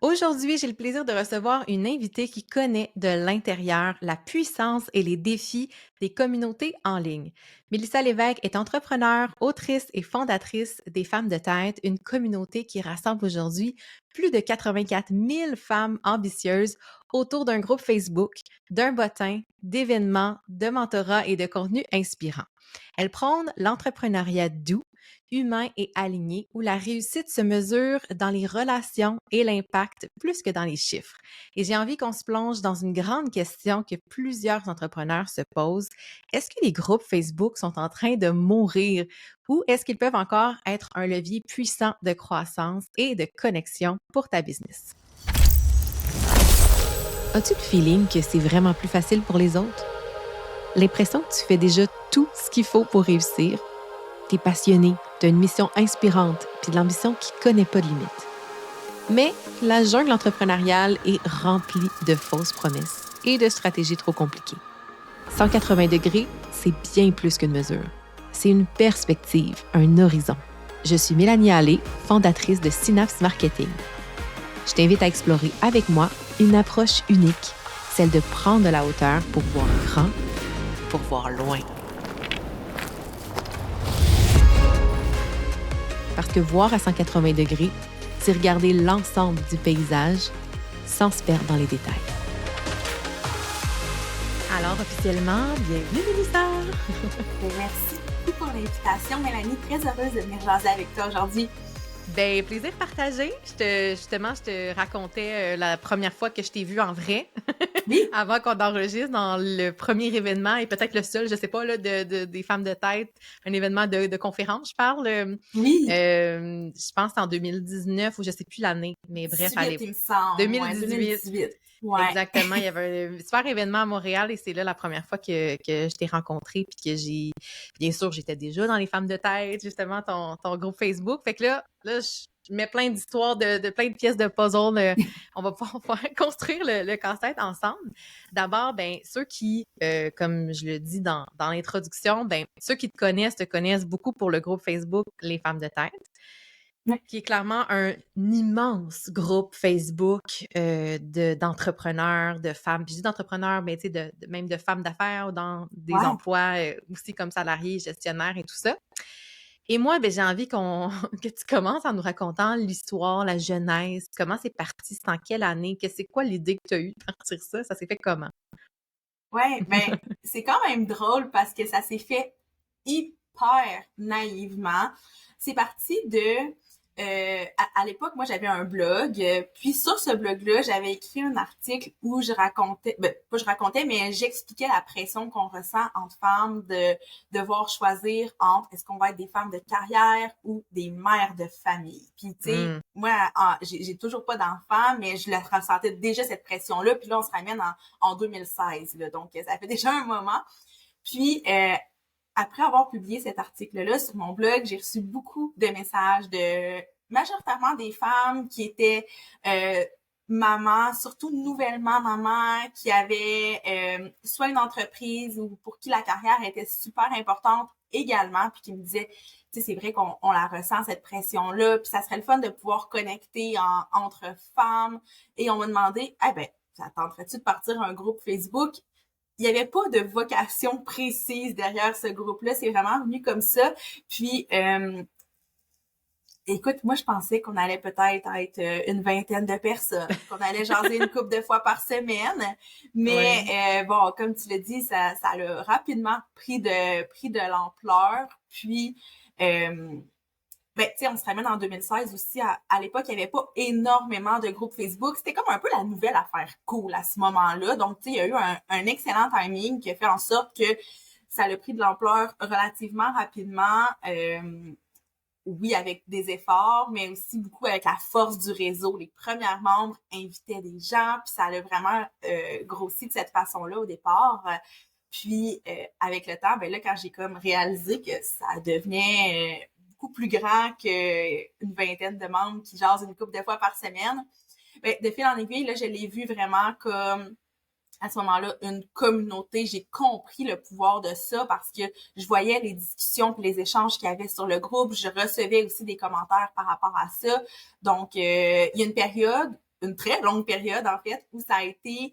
Aujourd'hui, j'ai le plaisir de recevoir une invitée qui connaît de l'intérieur la puissance et les défis des communautés en ligne. Mélissa Lévesque est entrepreneure, autrice et fondatrice des Femmes de Tête, une communauté qui rassemble aujourd'hui plus de 84 000 femmes ambitieuses autour d'un groupe Facebook, d'un bottin, d'événements, de mentorat et de contenus inspirants. Elle prône l'entrepreneuriat doux, humain et aligné, où la réussite se mesure dans les relations et l'impact plus que dans les chiffres. Et j'ai envie qu'on se plonge dans une grande question que plusieurs entrepreneurs se posent. Est-ce que les groupes Facebook sont en train de mourir ou est-ce qu'ils peuvent encore être un levier puissant de croissance et de connexion pour ta business? As-tu le feeling que c'est vraiment plus facile pour les autres? L'impression que tu fais déjà tout ce qu'il faut pour réussir? T'es passionné, t'as une mission inspirante, puis de l'ambition qui connaît pas de limites. Mais la jungle entrepreneuriale est remplie de fausses promesses et de stratégies trop compliquées. 180 degrés, c'est bien plus qu'une mesure. C'est une perspective, un horizon. Je suis Mélanie Allé, fondatrice de Synapse Marketing. Je t'invite à explorer avec moi une approche unique, celle de prendre de la hauteur pour voir grand, pour voir loin. Parce que voir à 180 degrés, c'est regarder l'ensemble du paysage sans se perdre dans les détails. Alors, officiellement, bienvenue, Mélissa! Merci beaucoup pour l'invitation, Mélanie. Très heureuse de venir jaser avec toi aujourd'hui. Ben, plaisir partagé. Justement, je te racontais la première fois que je t'ai vue en vrai, Oui. avant qu'on enregistre dans le premier événement et peut-être le seul, je sais pas, là, des femmes de tête, un événement de conférence, je parle. Oui. Je pense en 2019 ou je sais plus l'année, mais bref, 18, allez, il me semble. 2018. Ouais, 2018. Ouais. Exactement, il y avait un super événement à Montréal et c'est là la première fois que je t'ai rencontré puis que bien sûr, j'étais déjà dans les femmes de tête, justement, ton groupe Facebook. Fait que là, je mets plein d'histoires, de plein de pièces de puzzle. On va pouvoir construire le casse-tête ensemble. D'abord, ben, ceux qui, comme je le dis dans l'introduction, ben, ceux qui te connaissent beaucoup pour le groupe Facebook Les Femmes de Tête. Ouais. Qui est clairement un immense groupe Facebook d'entrepreneurs, de femmes. Puis je dis d'entrepreneurs, mais tu sais, même de femmes d'affaires ou dans des Ouais. emplois aussi comme salariés, gestionnaires et tout ça. Et moi, ben, j'ai envie que tu commences en nous racontant l'histoire, la genèse, comment c'est parti, c'est en quelle année, que c'est quoi l'idée que tu as eue de partir ça, ça s'est fait comment? Ouais, ben, c'est quand même drôle parce que ça s'est fait hyper naïvement. C'est parti de... à l'époque, moi, j'avais un blog. Puis sur ce blog-là, j'avais écrit un article où je racontais... Ben, pas je racontais, mais j'expliquais la pression qu'on ressent entre femmes de devoir choisir entre est-ce qu'on va être des femmes de carrière ou des mères de famille. Puis, tu sais, moi, j'ai toujours pas d'enfants, mais je la ressentais déjà cette pression-là. Puis là, on se ramène en 2016. Là, donc, ça fait déjà un moment. Puis, après avoir publié cet article-là sur mon blog, j'ai reçu beaucoup de messages de majoritairement des femmes qui étaient mamans, surtout nouvellement mamans, qui avaient soit une entreprise ou pour qui la carrière était super importante également, puis qui me disaient, tu sais, c'est vrai qu'on la ressent, cette pression-là, puis ça serait le fun de pouvoir connecter entre femmes. Et on m'a demandé, eh ben, ça tenterait-tu de partir un groupe Facebook? Il n'y avait pas de vocation précise derrière ce groupe-là. C'est vraiment venu comme ça. Puis, écoute, moi, je pensais qu'on allait peut-être être une vingtaine de personnes, qu'on allait jaser une couple de fois par semaine. Mais Ouais. bon, comme tu l'as dit, ça a rapidement pris de l'ampleur. Puis, ben, tu sais, on se ramène en 2016 aussi. À l'époque, il n'y avait pas énormément de groupes Facebook. C'était comme un peu la nouvelle affaire cool à ce moment-là. Donc, tu sais, il y a eu un excellent timing qui a fait en sorte que ça a pris de l'ampleur relativement rapidement. Oui, avec des efforts, mais aussi beaucoup avec la force du réseau. Les premières membres invitaient des gens, puis ça a vraiment grossi de cette façon-là au départ. Puis, avec le temps, ben là, quand j'ai comme réalisé que ça devenait beaucoup plus grand qu'une vingtaine de membres qui jasent une couple de fois par semaine, ben, de fil en aiguille, là, je l'ai vu vraiment comme, à ce moment-là, une communauté. J'ai compris le pouvoir de ça parce que je voyais les discussions et les échanges qu'il y avait sur le groupe. Je recevais aussi des commentaires par rapport à ça. Donc, il y a une période une très longue période, en fait, où ça a été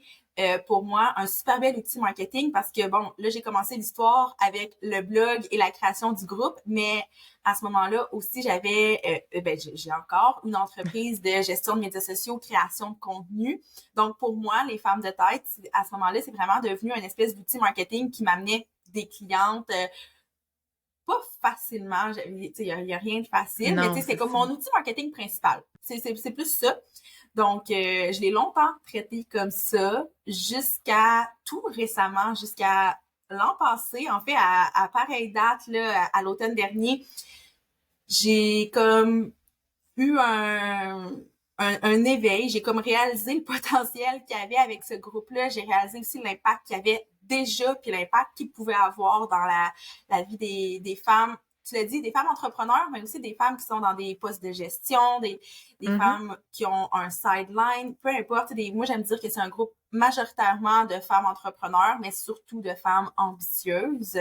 pour moi un super bel outil marketing parce que, bon, là, j'ai commencé l'histoire avec le blog et la création du groupe, mais à ce moment-là aussi, j'avais, j'ai encore une entreprise de gestion de médias sociaux, création de contenu. Donc, pour moi, les femmes de tête, à ce moment-là, c'est vraiment devenu une espèce d'outil marketing qui m'amenait des clientes pas facilement. Il y a rien de facile, mais Non, c'est c'est comme ça. mon outil marketing principal. C'est plus ça. Donc, je l'ai longtemps traité comme ça jusqu'à tout récemment, jusqu'à l'an passé. En fait, à pareille date, là, à l'automne dernier, j'ai comme eu un éveil. J'ai comme réalisé le potentiel qu'il y avait avec ce groupe-là. J'ai réalisé aussi l'impact qu'il y avait déjà, puis l'impact qu'il pouvait avoir dans la vie des femmes. Tu l'as dit, des femmes entrepreneurs, mais aussi des femmes qui sont dans des postes de gestion, des Mhm, femmes qui ont un sideline, peu importe. Moi, j'aime dire que c'est un groupe majoritairement de femmes entrepreneurs, mais surtout de femmes ambitieuses.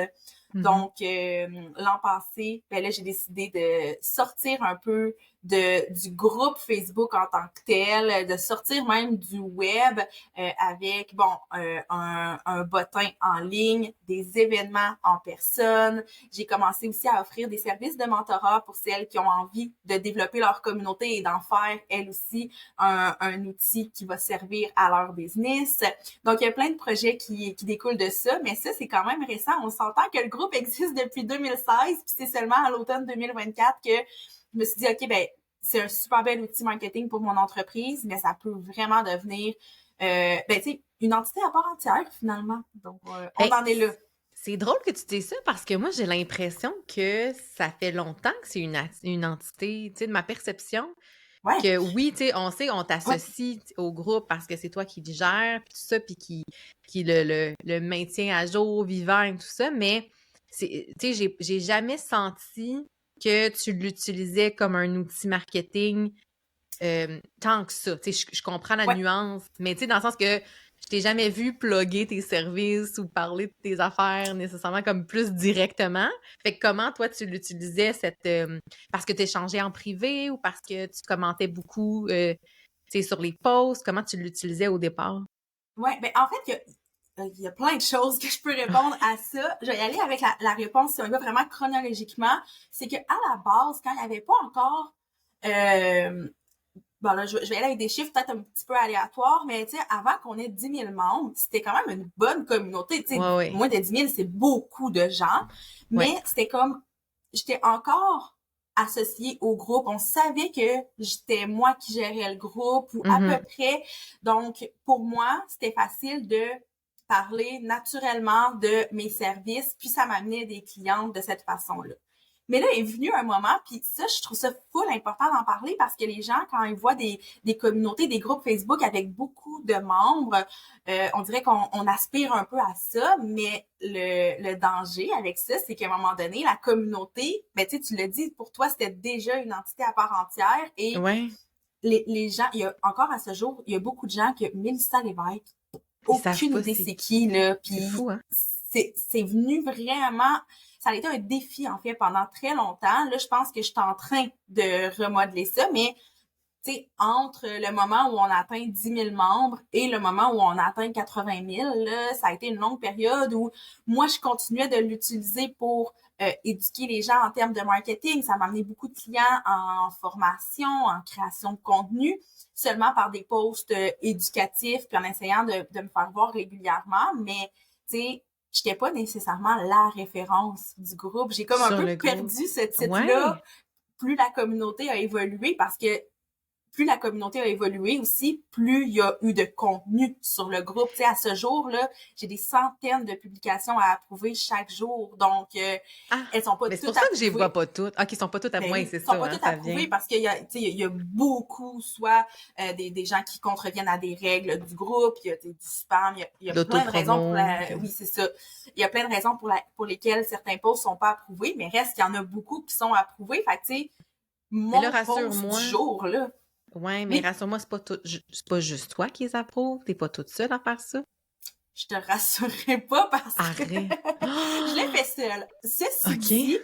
mhm. Donc, l'an passé, ben là, j'ai décidé de sortir un peu du groupe Facebook en tant que tel, de sortir même du web avec, bon, un bottin en ligne, des événements en personne. J'ai commencé aussi à offrir des services de mentorat pour celles qui ont envie de développer leur communauté et d'en faire, elles aussi, un outil qui va servir à leur business. Donc, il y a plein de projets qui découlent de ça, mais ça, c'est quand même récent. On s'entend que le groupe existe depuis 2016, puis c'est seulement à l'automne 2024 que je me suis dit, OK, ben, c'est un super bel outil marketing pour mon entreprise, mais ça peut vraiment devenir, ben, tu sais, une entité à part entière, finalement. Donc, on Ben, en est là. c'est drôle que tu dises ça parce que moi, j'ai l'impression que ça fait longtemps que c'est une entité, tu sais, de ma perception, Ouais, que oui, tu sais, on ouais, t'associe au groupe parce que c'est toi qui le gère, puis tout ça, puis qui le maintient à jour, vivant et tout ça, mais tu sais, j'ai jamais senti que tu l'utilisais comme un outil marketing tant que ça. Tu sais, je comprends la ouais. nuance, mais tu sais, dans le sens que je t'ai jamais vu plugger tes services ou parler de tes affaires nécessairement comme plus directement. Fait que comment, toi, tu l'utilisais, parce que tu échangeais en privé ou parce que tu commentais beaucoup, tu sais, sur les posts? Comment tu l'utilisais au départ? Ouais, ben, en fait, il y a plein de choses que je peux répondre à ça. Je vais y aller avec la réponse, si on y va vraiment chronologiquement. C'est que à la base, quand il n'y avait pas encore euh, bon là, je vais aller avec des chiffres peut-être un petit peu aléatoires, mais tu sais, avant qu'on ait 10 000 membres, c'était quand même une bonne communauté. Tu sais, Ouais, ouais, moins de 10 000, c'est beaucoup de gens, ouais. mais c'était comme, j'étais encore associée au groupe. On savait que j'étais moi qui gérais le groupe ou à peu Mhm. près. Donc, pour moi, c'était facile de parler naturellement de mes services, puis ça m'amenait des clientes de cette façon-là. Mais là est venu un moment, puis ça, je trouve ça full important d'en parler parce que les gens, quand ils voient des communautés, des groupes Facebook avec beaucoup de membres, on dirait qu'on aspire un peu à ça, mais le danger avec ça, c'est qu'à un moment donné, la communauté, ben tu l'as dit, pour toi, c'était déjà une entité à part entière et Ouais, les gens, il y a encore à ce jour, il y a beaucoup de gens que Mélissa Lévesque, ils savent aucune pas idée c'est c'est qui, qui. là, C'est puis fou, hein? c'est venu vraiment, ça a été un défi, en fait, pendant très longtemps. Là, je pense que je suis en train de remodeler ça, mais tu sais, entre le moment où on atteint 10 000 membres et le moment où on atteint 80 000, là, ça a été une longue période où moi, je continuais de l'utiliser pour éduquer les gens en termes de marketing. Ça m'a amené beaucoup de clients en formation, en création de contenu, seulement par des posts éducatifs, puis en essayant de me faire voir régulièrement. Mais, tu sais, j'étais pas nécessairement la référence du groupe. J'ai comme un Sur peu le groupe. perdu ce titre-là Ouais. plus la communauté a évolué parce que plus la communauté a évolué aussi, plus il y a eu de contenu sur le groupe. Tu sais, à ce jour-là, j'ai des centaines de publications à approuver chaque jour. Donc, Ah! elles sont pas Mais c'est pour toutes ça que je les vois approuvées. pas toutes. Ah, qui sont pas toutes à Ben moi, oui, c'est elles sont ça, pas hein, toutes ça vient. approuvées parce qu'il y a, tu sais, il y a beaucoup, soit des gens qui contreviennent à des règles du groupe, il y a du spam, il y a plein de raisons pour L'autopromo, la... Oui, c'est ça. Il y a plein de raisons pour lesquelles certains posts sont pas approuvés, mais reste qu'il y en a beaucoup qui sont approuvés. Fait que, tu sais, mais là, mon post du rassure-moi. jour, là, Ouais, mais oui, rassure-moi, c'est pas juste toi qui les approuve. T'es pas toute seule à faire ça. je te rassurerai pas parce que Arrête. je l'ai Ah! fait seule. Ceci OK. dit,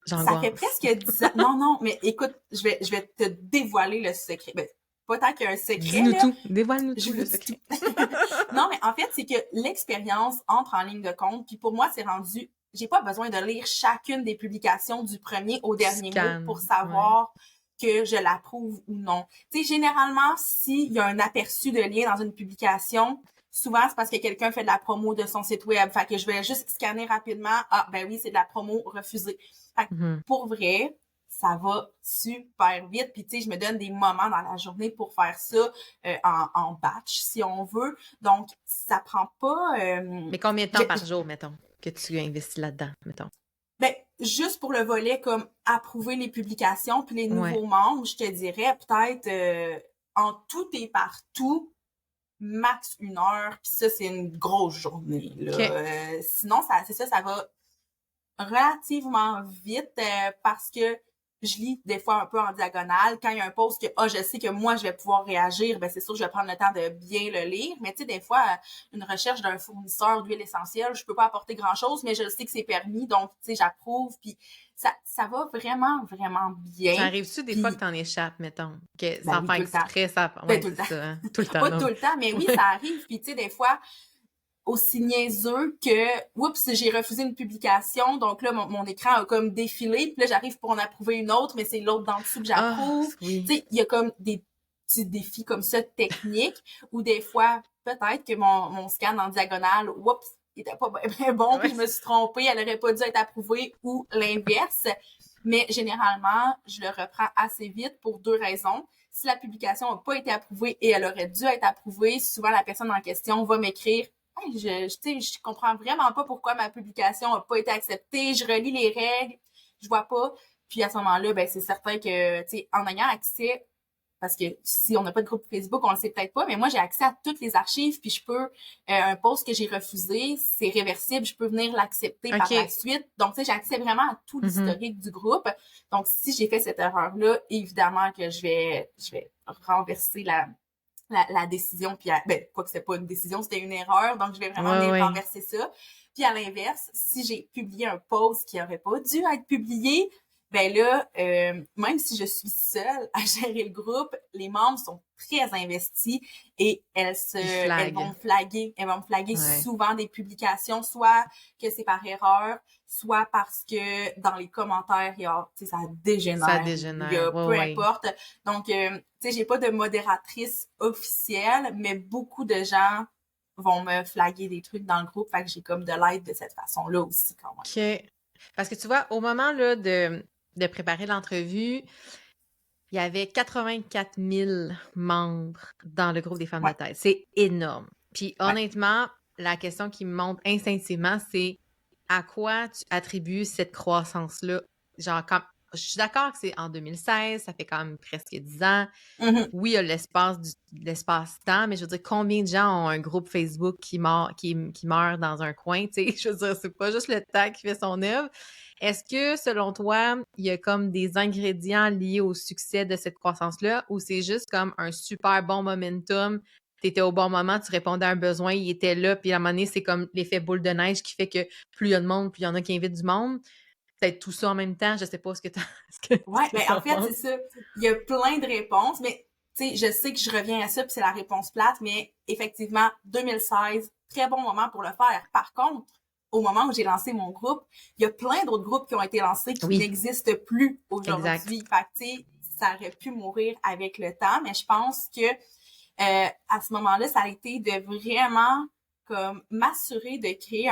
ça fait J'angoisse. presque 10 ans. Non, non, mais écoute, je vais te dévoiler le secret. Ben, pas tant qu'il y a un secret, Dis-nous là. tout. Dévoile-nous Je tout, vous le dis tout. secret. Non, mais en fait, c'est que l'expérience entre en ligne de compte, puis pour moi, c'est rendu, j'ai pas besoin de lire chacune des publications du premier au Tu dernier mot pour scannes. Ouais. savoir que je l'approuve ou non. Tu sais, généralement, s'il y a un aperçu de lien dans une publication, souvent, c'est parce que quelqu'un fait de la promo de son site web. Fait que je vais juste scanner rapidement. Ah, ben oui, c'est de la promo refusée. Fait que Mhm. pour vrai, ça va super vite. Puis, tu sais, je me donne des moments dans la journée pour faire ça en batch, si on veut. Donc, ça prend pas... Mais combien de temps par jour, mettons, que tu investis là-dedans, mettons? ben, juste pour le volet comme approuver les publications puis les Ouais. nouveaux membres, je te dirais peut-être en tout et partout, max 1 heure. Puis ça, c'est une grosse journée. Là. OK. Sinon, c'est ça, ça va relativement vite parce que je lis des fois un peu en diagonale. Quand il y a un post que je sais que moi, je vais pouvoir réagir, ben c'est sûr que je vais prendre le temps de bien le lire. Mais tu sais, des fois, une recherche d'un fournisseur d'huile essentielle, je peux pas apporter grand-chose, mais je sais que c'est permis, donc tu sais, j'approuve. Puis ça va vraiment, vraiment bien. Ça arrive-tu des puis, fois que t'en échappes, mettons? Que ben sans oui, faire tout le temps. exprès, ça... Ben, Ouais, tout le c'est temps. ça, hein? Tout le temps, Pas non. tout le temps, mais oui, ça arrive. Puis tu sais, des fois, aussi niaiseux que oups, j'ai refusé une publication, donc là mon écran a comme défilé, puis là j'arrive pour en approuver une autre, mais c'est l'autre d'en dessous que Ah, j'approuve. oui. Tu sais, il y a comme des petits défis comme ça techniques ou des fois peut-être que mon scan en diagonale, oups, il était pas bien bon, puis Ouais. je me suis trompée, elle aurait pas dû être approuvée ou l'inverse. Mais généralement, je le reprends assez vite pour 2 raisons. Si la publication n'a pas été approuvée et elle aurait dû être approuvée, souvent la personne en question va m'écrire hey, je comprends vraiment pas pourquoi ma publication a pas été acceptée. Je relis les règles, je vois pas. Puis à ce moment-là, ben c'est certain que, tu sais, en ayant accès, parce que si on n'a pas de groupe Facebook, on le sait peut-être pas, mais moi j'ai accès à toutes les archives, puis je peux un post que j'ai refusé, c'est réversible, je peux venir l'accepter par la OK. suite. Donc tu sais, j'ai accès vraiment à tout Mhm. l'historique du groupe. Donc si j'ai fait cette erreur-là, évidemment que je vais renverser la décision, puis quoi que c'était pas une décision, c'était une erreur, donc je vais vraiment venir renverser ça. Puis à l'inverse, si j'ai publié un post qui aurait pas dû être publié, ben là, même si je suis seule à gérer le groupe, les membres sont très investis et elles vont me flaguer Ouais. souvent des publications, soit que c'est par erreur, soit parce que dans les commentaires, il y a, tu sais, ça dégénère. Ça dégénère, Il y a, ouais, peu ouais. importe. Donc, tu sais, j'ai pas de modératrice officielle, mais beaucoup de gens vont me flaguer des trucs dans le groupe, fait que j'ai comme de l'aide de cette façon-là aussi quand même. OK. Parce que tu vois, au moment là, de préparer l'entrevue, il y avait 84 000 membres dans le groupe des femmes Ouais. de tête. C'est énorme. Puis Ouais. honnêtement, la question qui me monte instinctivement, c'est à quoi tu attribues cette croissance-là? Genre, je suis d'accord que c'est en 2016, ça fait quand même presque 10 ans. Mhm. Oui, il y a l'espace-temps, mais je veux dire, combien de gens ont un groupe Facebook qui meurt dans un coin, tu sais? Je veux dire, c'est pas juste le temps qui fait son œuvre. Est-ce que, selon toi, il y a comme des ingrédients liés au succès de cette croissance-là ou c'est juste comme un super bon momentum? Tu étais au bon moment, tu répondais à un besoin, il était là, puis à un moment donné, c'est comme l'effet boule de neige qui fait que plus il y a de monde, plus il y en a qui invitent du monde. Peut-être tout ça en même temps, je sais pas ce que Ouais, ben en t'en fait, c'est penses. ça. Il y a plein de réponses, mais tu sais, je sais que je reviens à ça, puis c'est la réponse plate, mais effectivement, 2016, très bon moment pour le faire. Par contre, au moment où j'ai lancé mon groupe, il y a plein d'autres groupes qui ont été lancés qui Oui, n'existent plus exact. aujourd'hui. Fait que, tu sais, ça aurait pu mourir avec le temps, mais je pense que à ce moment-là, ça a été de vraiment comme m'assurer de créer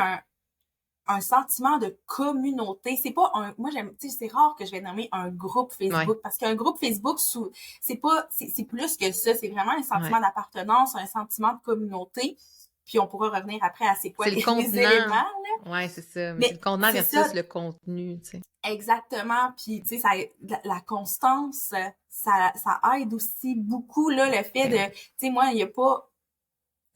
un sentiment de communauté. C'est pas moi j'aime, tu sais, c'est rare que je vais nommer un groupe Facebook Ouais. parce qu'un groupe Facebook c'est pas, c'est plus que ça. C'est vraiment un sentiment Ouais. d'appartenance, un sentiment de communauté. Puis on pourra revenir après à c'est quoi C'est le les contenant. éléments, là. Ouais, c'est ça. Mais c'est le Mais contenant c'est versus ça, le contenu, tu sais. exactement. Puis tu sais, la constance, ça aide aussi beaucoup, là, le fait de, tu sais, moi, il y a pas,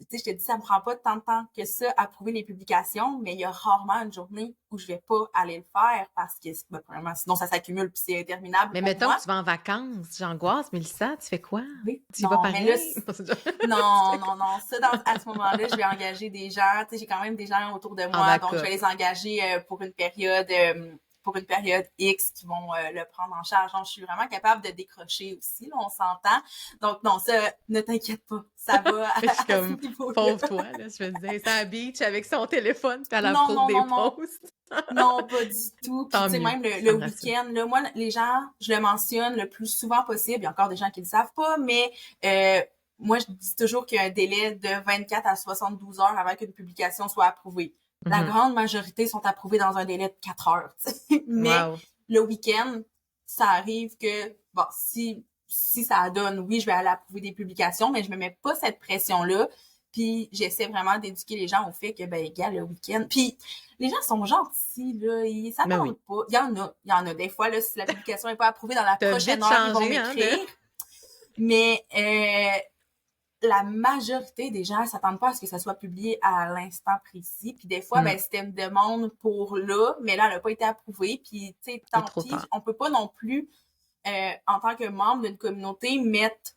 tu sais, je te dis, ça me prend pas tant de temps que ça à prouver les publications, mais il y a rarement une journée où je vais pas aller le faire parce que, premièrement, sinon ça s'accumule puis c'est interminable Mais pour mettons moi. que tu vas en vacances, j'angoisse, Mélissa, tu fais quoi? Oui. Tu y vas Non, mais là, pareil? non. Ça, à ce moment-là, je vais engager des gens. Tu sais, j'ai quand même des gens autour de En moi, donc je backup. vais les engager pour une période pour une période X qui vont le prendre en charge. Donc, je suis vraiment capable de décrocher aussi, là, on s'entend. Donc, non, ça, ne t'inquiète pas, ça va Je suis à comme, ce niveau-là. pauvre toi, là, je me disais, c'est à la beach avec son téléphone, puis elle Non, approuve non, des non, non. posts. Non, pas du tout. Puis, Tant tu sais, mieux, même ça le me rassure. week-end, là, moi, les gens, je le mentionne le plus souvent possible. Il y a encore des gens qui le savent pas, mais moi, je dis toujours qu'il y a un délai de 24 à 72 heures avant qu'une publication soit approuvée. La Mhm. grande majorité sont approuvées dans un délai de 4 heures. Mais Wow. le week-end, ça arrive que, bon, si ça donne, oui, je vais aller approuver des publications, mais je me mets pas cette pression-là. Puis j'essaie vraiment d'éduquer les gens au fait que, ben, gars, le week-end. Puis les gens sont gentils, là, ils Ben s'attendent oui. pas. Il y en a des fois, là, si la publication n'est pas approuvée dans la T'as prochaine vite heure, ils vont changé, hein, de... m'écrire. Mais la majorité des gens s'attendent pas à ce que ça soit publié à l'instant précis. Puis des fois, Hmm. ben, c'était une demande pour là, mais là, elle n'a pas été approuvée. Puis, tu sais, C'est tant trop pis, tard. on peut pas non plus, en tant que membre d'une communauté, mettre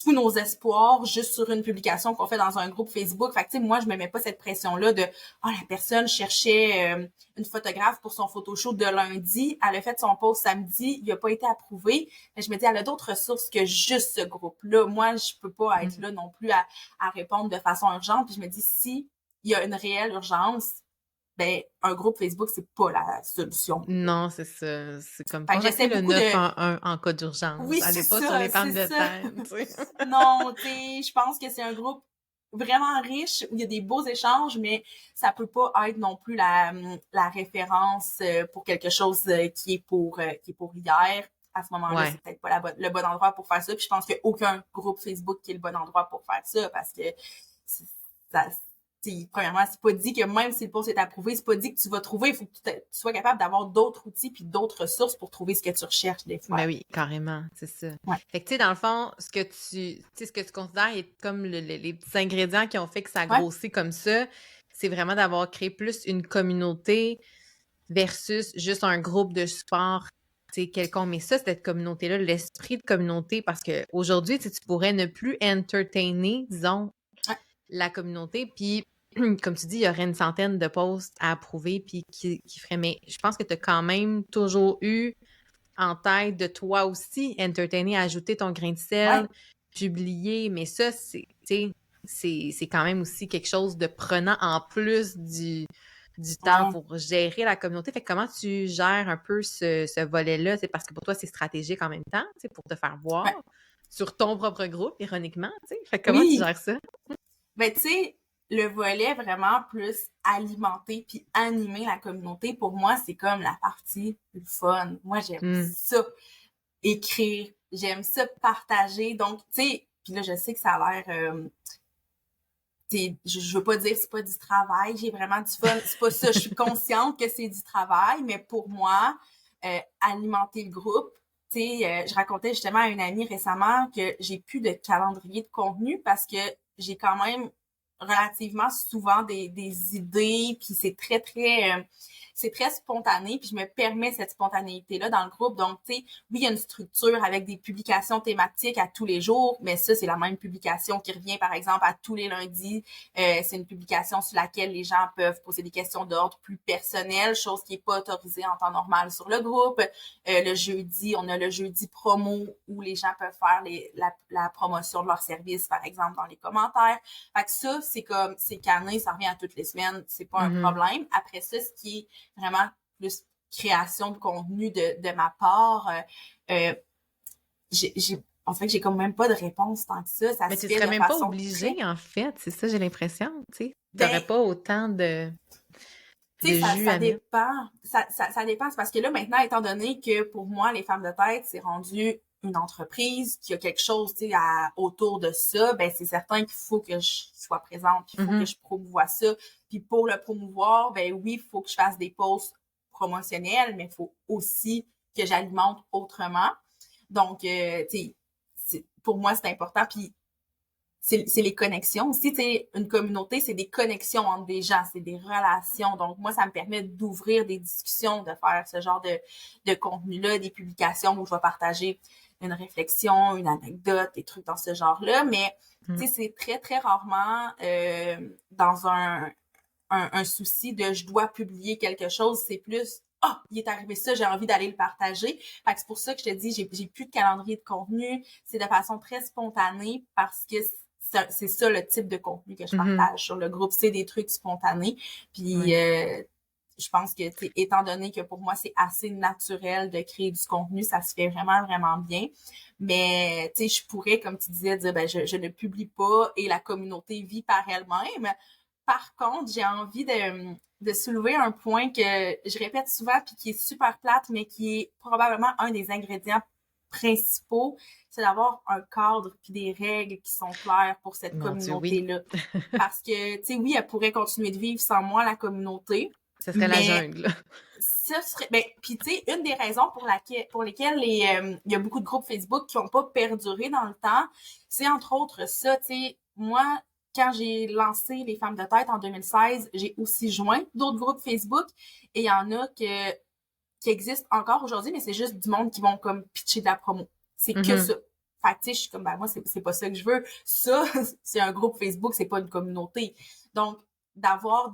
tous nos espoirs juste sur une publication qu'on fait dans un groupe Facebook. Fait que, tu sais, moi, je me mets pas cette pression-là de « Oh, la personne cherchait une photographe pour son photoshoot de lundi. Elle a fait son post samedi. Il a pas été approuvé. » Mais je me dis, elle a d'autres ressources que juste ce groupe-là. Moi, je peux pas être Hmm. là non plus à répondre de façon urgente. Puis je me dis, si il y a une réelle urgence, ben, un groupe Facebook, c'est pas la solution. Non, c'est ça. C'est comme Fait que contacter j'essaie le beaucoup de... 911 en cas d'urgence. Oui, Allez pas sur les c'est pannes de ça. terre, tu sais. Non, tu sais, je pense que c'est un groupe vraiment riche où il y a des beaux échanges, mais ça peut pas être non plus la référence pour quelque chose qui est pour hier. À ce moment-là, Ouais. c'est peut-être pas le bon endroit pour faire ça. Puis je pense qu'il n'y a aucun groupe Facebook qui est le bon endroit pour faire ça parce que ça, premièrement, c'est pas dit que même si le post est approuvé, c'est pas dit que tu vas trouver. Il faut que tu sois capable d'avoir d'autres outils puis d'autres ressources pour trouver ce que tu recherches des fois. Ben oui, carrément, c'est ça. Ouais. Fait que, tu sais, dans le fond, ce que tu considères être comme les petits ingrédients qui ont fait que ça a Ouais. grossi comme ça, c'est vraiment d'avoir créé plus une communauté versus juste un groupe de support, tu sais, quelconque. Mais ça, cette communauté-là, l'esprit de communauté, parce qu'aujourd'hui, tu pourrais ne plus entertainer, disons, Ouais. la communauté, puis comme tu dis, il y aurait une centaine de posts à approuver, puis qui feraient, mais je pense que tu as quand même toujours eu en tête de toi aussi, entertainer, ajouter ton grain de sel, Ouais. publier, mais ça, c'est quand même aussi quelque chose de prenant en plus du temps Ouais. pour gérer la communauté. Fait que comment tu gères un peu ce volet-là? C'est parce que pour toi, c'est stratégique en même temps, pour te faire voir Ouais. sur ton propre groupe, ironiquement. Fait que comment tu Oui. gères ça? Ben, tu sais, le volet vraiment plus alimenter puis animer la communauté, pour moi, c'est comme la partie plus fun. Moi, j'aime Hmm. ça, écrire. J'aime ça, partager. Donc, tu sais, puis là, je sais que ça a l'air... je veux pas dire que c'est pas du travail, j'ai vraiment du fun. C'est pas ça, je suis consciente que c'est du travail, mais pour moi, alimenter le groupe, tu sais, je racontais justement à une amie récemment que j'ai plus de calendrier de contenu parce que j'ai quand même relativement souvent des idées, puis c'est très spontané, puis je me permets cette spontanéité-là dans le groupe. Donc, tu sais, oui, il y a une structure avec des publications thématiques à tous les jours, mais ça, c'est la même publication qui revient, par exemple, à tous les lundis. C'est une publication sur laquelle les gens peuvent poser des questions d'ordre plus personnel, chose qui est pas autorisée en temps normal sur le groupe. Le jeudi, on a le jeudi promo où les gens peuvent faire la promotion de leur service, par exemple, dans les commentaires. Fait que ça, c'est cané, ça revient à toutes les semaines, c'est pas un problème. Après ça, ce qui est vraiment plus création de contenu de ma part, en fait, j'ai comme même pas de réponse tant que ça Mais se tu fait serais de même pas façon très... obligé, en fait. C'est ça, j'ai l'impression, tu sais. Ben, T'aurais pas autant de tu sais, jus ça à mettre. dépend. Ça dépend. C'est parce que là, maintenant, étant donné que pour moi, les femmes de tête, c'est rendu une entreprise, qu'il y a quelque chose, tu sais, autour de ça, ben, c'est certain qu'il faut que je sois présente, puis il faut que je promouvoie ça. Puis pour le promouvoir, ben oui, il faut que je fasse des posts promotionnels, mais il faut aussi que j'alimente autrement. Donc, tu sais, pour moi, c'est important. Puis c'est les connexions aussi, tu sais, une communauté, c'est des connexions entre des gens, c'est des relations. Donc, moi, ça me permet d'ouvrir des discussions, de faire ce genre de contenu-là, des publications où je vais partager une réflexion, une anecdote, des trucs dans ce genre-là. Mais, tu sais, c'est très, très rarement dans un souci de je dois publier quelque chose. C'est plus, ah, il est arrivé ça, j'ai envie d'aller le partager. Fait que c'est pour ça que je te dis, j'ai plus de calendrier de contenu. C'est de façon très spontanée parce que c'est ça le type de contenu que je Mhm. partage sur le groupe. C'est des trucs spontanés. Puis, Ouais. je pense que, étant donné que pour moi, c'est assez naturel de créer du contenu, ça se fait vraiment, vraiment bien. Mais, tu sais, je pourrais, comme tu disais, dire, ben, je ne publie pas et la communauté vit par elle-même. Par contre, j'ai envie de soulever un point que je répète souvent puis qui est super plate, mais qui est probablement un des ingrédients principaux, c'est d'avoir un cadre puis des règles qui sont claires pour cette Mon Dieu, oui. communauté-là. Parce que, tu sais, oui, elle pourrait continuer de vivre sans moi, la communauté, Ce serait la mais jungle. ça serait, ben, puis tu sais, une des raisons pour lesquelles il y a beaucoup de groupes Facebook qui n'ont pas perduré dans le temps, c'est entre autres ça, tu sais, moi, quand j'ai lancé les Femmes de tête en 2016, j'ai aussi joint d'autres groupes Facebook et il y en a qui existent encore aujourd'hui, mais c'est juste du monde qui vont comme pitcher de la promo. C'est que Mhm. ça. Fait que, tu sais, je suis comme, ben, moi, c'est pas ça que je veux. Ça, c'est un groupe Facebook, c'est pas une communauté. Donc, d'avoir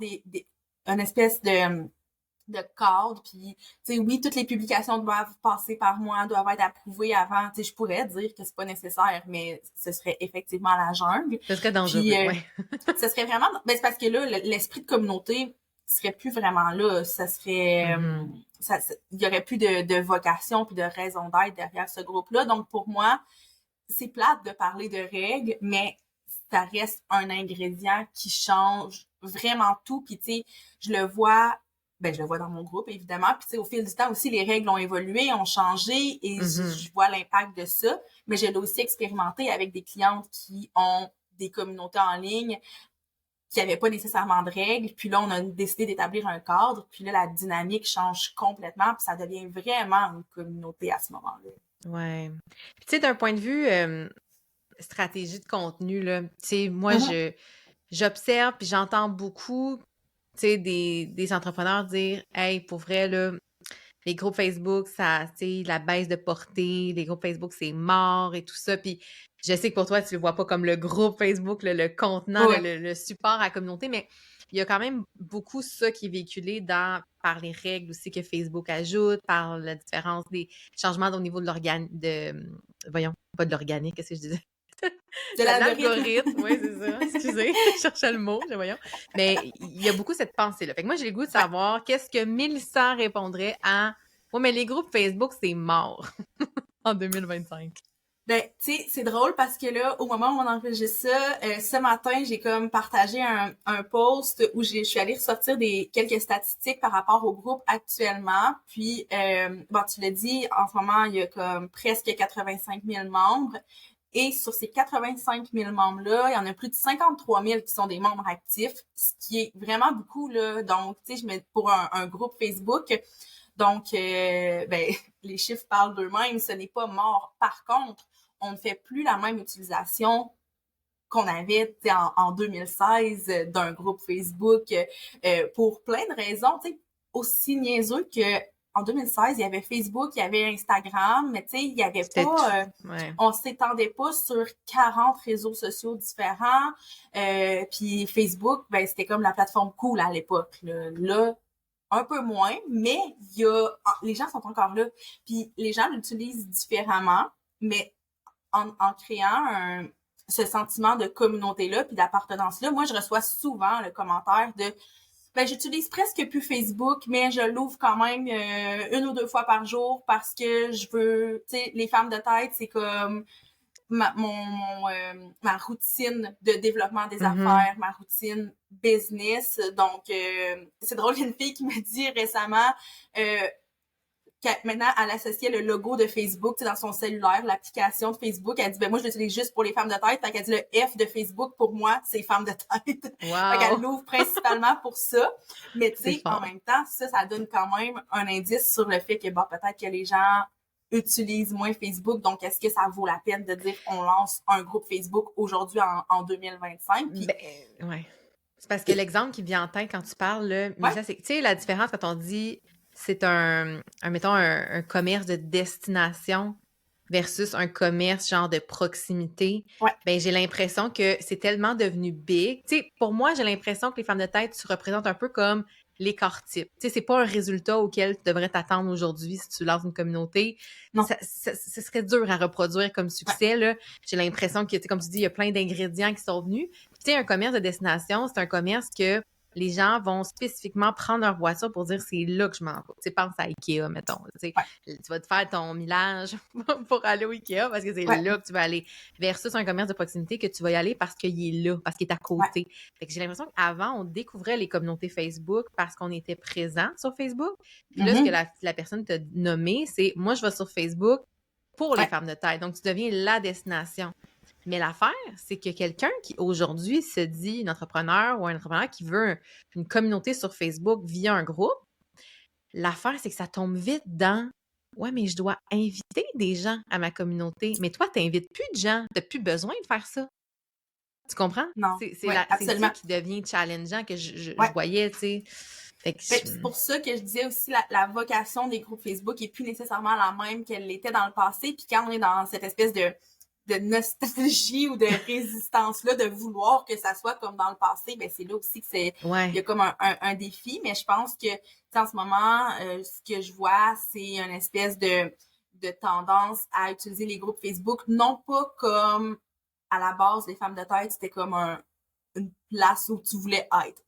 une espèce de cadre, puis, tu sais, oui, toutes les publications doivent passer par moi, doivent être approuvées avant. Tu sais, je pourrais dire que c'est pas nécessaire, mais ce serait effectivement la jungle. Ce serait Puis, dangereux, ouais. ce serait vraiment, ben, c'est parce que là, l'esprit de communauté serait plus vraiment là. Ça serait, Mhm. il y aurait plus de vocation puis de raison d'être derrière ce groupe-là. Donc, pour moi, c'est plate de parler de règles, mais ça reste un ingrédient qui change vraiment tout. Puis, tu sais, je le vois, ben, je le vois dans mon groupe, évidemment. Puis, tu sais, au fil du temps aussi, les règles ont évolué, ont changé et Mhm. je vois l'impact de ça. Mais je l'ai aussi expérimenté avec des clientes qui ont des communautés en ligne qui n'avaient pas nécessairement de règles. Puis là, on a décidé d'établir un cadre. Puis là, la dynamique change complètement. Puis ça devient vraiment une communauté à ce moment-là. Ouais. Puis, tu sais, d'un point de vue stratégie de contenu, là, tu sais, moi, Mhm. j'observe puis j'entends beaucoup, tu sais, des entrepreneurs dire, hey, pour vrai, là, les groupes Facebook, ça, tu sais, la baisse de portée, les groupes Facebook, c'est mort et tout ça. Puis je sais que pour toi, tu le vois pas comme le groupe Facebook, le contenant, Ouais. le support à la communauté, mais il y a quand même beaucoup ça qui est véhiculé par les règles aussi que Facebook ajoute, par la différence des changements au niveau de voyons, pas de l'organique, qu'est-ce que je disais? De l'algorithme. L'algorithme, oui, c'est ça. Excusez, je cherchais le mot, voyons. Mais il y a beaucoup cette pensée-là. Fait que moi, j'ai le goût de Ouais. savoir qu'est-ce que Mélissa répondrait à ouais, mais les groupes Facebook, c'est mort en 2025. Ben, tu sais, c'est drôle parce que là, au moment où on enregistre ça, ce matin, j'ai comme partagé un post où je suis allée ressortir quelques statistiques par rapport au groupe actuellement. Puis, bon, tu l'as dit, en ce moment, il y a comme presque 85 000 membres. Et sur ces 85 000 membres-là, il y en a plus de 53 000 qui sont des membres actifs, ce qui est vraiment beaucoup, là. Donc, tu sais, pour un groupe Facebook. Donc, ben, les chiffres parlent d'eux-mêmes, ce n'est pas mort. Par contre, on ne fait plus la même utilisation qu'on avait en 2016 d'un groupe Facebook pour plein de raisons, tu sais, aussi niaiseux que en 2016, il y avait Facebook, il y avait Instagram, mais tu sais, il y avait C'était pas, tout. Ouais. on s'étendait pas sur 40 réseaux sociaux différents. Puis Facebook, ben c'était comme la plateforme cool à l'époque. Là, un peu moins, mais les gens sont encore là. Puis les gens l'utilisent différemment, mais en créant ce sentiment de communauté-là puis d'appartenance-là, moi, je reçois souvent le commentaire de ben, j'utilise presque plus Facebook, mais je l'ouvre quand même une ou deux fois par jour parce que je veux, tu sais, les femmes de tête, c'est comme ma routine de développement des Mhm. affaires, ma routine business. Donc, c'est drôle, il y a une fille qui m'a dit récemment, maintenant, elle associait le logo de Facebook dans son cellulaire, l'application de Facebook. Elle dit, ben moi, je l'utilise juste pour les femmes de tête. Fait qu'elle dit, le F de Facebook, pour moi, c'est femmes de tête. Fait qu'elle Wow! l'ouvre principalement pour ça. Mais tu C'est sais, en fort. même temps, ça donne quand même un indice sur le fait que, bon, peut-être que les gens utilisent moins Facebook. Donc, est-ce que ça vaut la peine de dire on lance un groupe Facebook aujourd'hui en 2025? Puis, Ben, ouais. C'est parce que l'exemple qui vient en tête quand tu parles, là, ouais, Mélissa, c'est, tu sais, la différence quand on dit c'est mettons, un commerce de destination versus un commerce genre de proximité, ouais, ben j'ai l'impression que c'est tellement devenu big. Tu sais, pour moi, j'ai l'impression que les femmes de tête, tu représentes un peu comme l'écart type. Tu sais, c'est pas un résultat auquel tu devrais t'attendre aujourd'hui si tu lances une communauté. Non. Ce serait dur à reproduire comme Ouais. succès, là. J'ai l'impression que, tu sais, comme tu dis, il y a plein d'ingrédients qui sont venus. Puis, tu sais, un commerce de destination, c'est un commerce que les gens vont spécifiquement prendre leur voiture pour dire c'est là que je m'en vais. Tu sais, pense à Ikea, mettons. Tu sais, tu vas te faire ton millage pour aller au Ikea parce que c'est Ouais. là que tu vas aller. Versus un commerce de proximité que tu vas y aller parce qu'il est là, parce qu'il est à côté. Fait que j'ai l'impression qu'avant, on découvrait les communautés Facebook parce qu'on était présent sur Facebook. Puis là, ce que la personne t'a nommé, c'est moi, je vais sur Facebook pour les femmes de taille. Donc, tu deviens la destination. Mais l'affaire, c'est que quelqu'un qui aujourd'hui se dit un entrepreneur ou un entrepreneur qui veut une communauté sur Facebook via un groupe, l'affaire, c'est que ça tombe vite dans ouais, mais je dois inviter des gens à ma communauté. Mais toi, tu n'invites plus de gens. Tu n'as plus besoin de faire ça. Tu comprends? Non. C'est Absolument. ça qui devient challengeant que je voyais, tu sais. C'est pour ça que je disais aussi la vocation des groupes Facebook est plus nécessairement la même qu'elle l'était dans le passé. Puis quand on est dans cette espèce de nostalgie ou de résistance-là, de vouloir que ça soit comme dans le passé, ben c'est là aussi que il y a comme un défi. Mais je pense que en ce moment, ce que je vois, c'est une espèce de tendance à utiliser les groupes Facebook, non pas comme à la base, les femmes de tête, c'était comme une place où tu voulais être.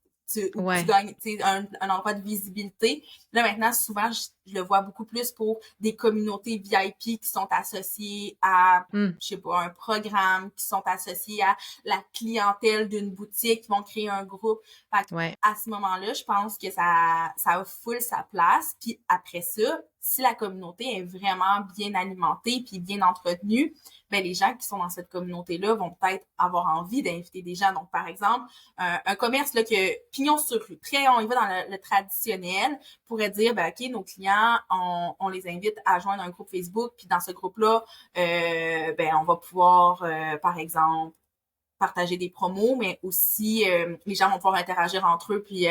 Où tu gagnes un endroit de visibilité. Là, maintenant, souvent, je le vois beaucoup plus pour des communautés VIP qui sont associées à, je sais pas, un programme, qui sont associées à la clientèle d'une boutique, qui vont créer un groupe. Fait que, à ce moment-là, je pense que ça a full sa place. Puis après ça, si la communauté est vraiment bien alimentée puis bien entretenue, ben les gens qui sont dans cette communauté-là vont peut-être avoir envie d'inviter des gens. Donc, par exemple, un commerce là que pignon sur rue, très on y va dans le traditionnel, pourrait dire ben ok, nos clients, on les invite à joindre un groupe Facebook, puis dans ce groupe-là, ben on va pouvoir, par exemple, partager des promos, mais aussi les gens vont pouvoir interagir entre eux, puis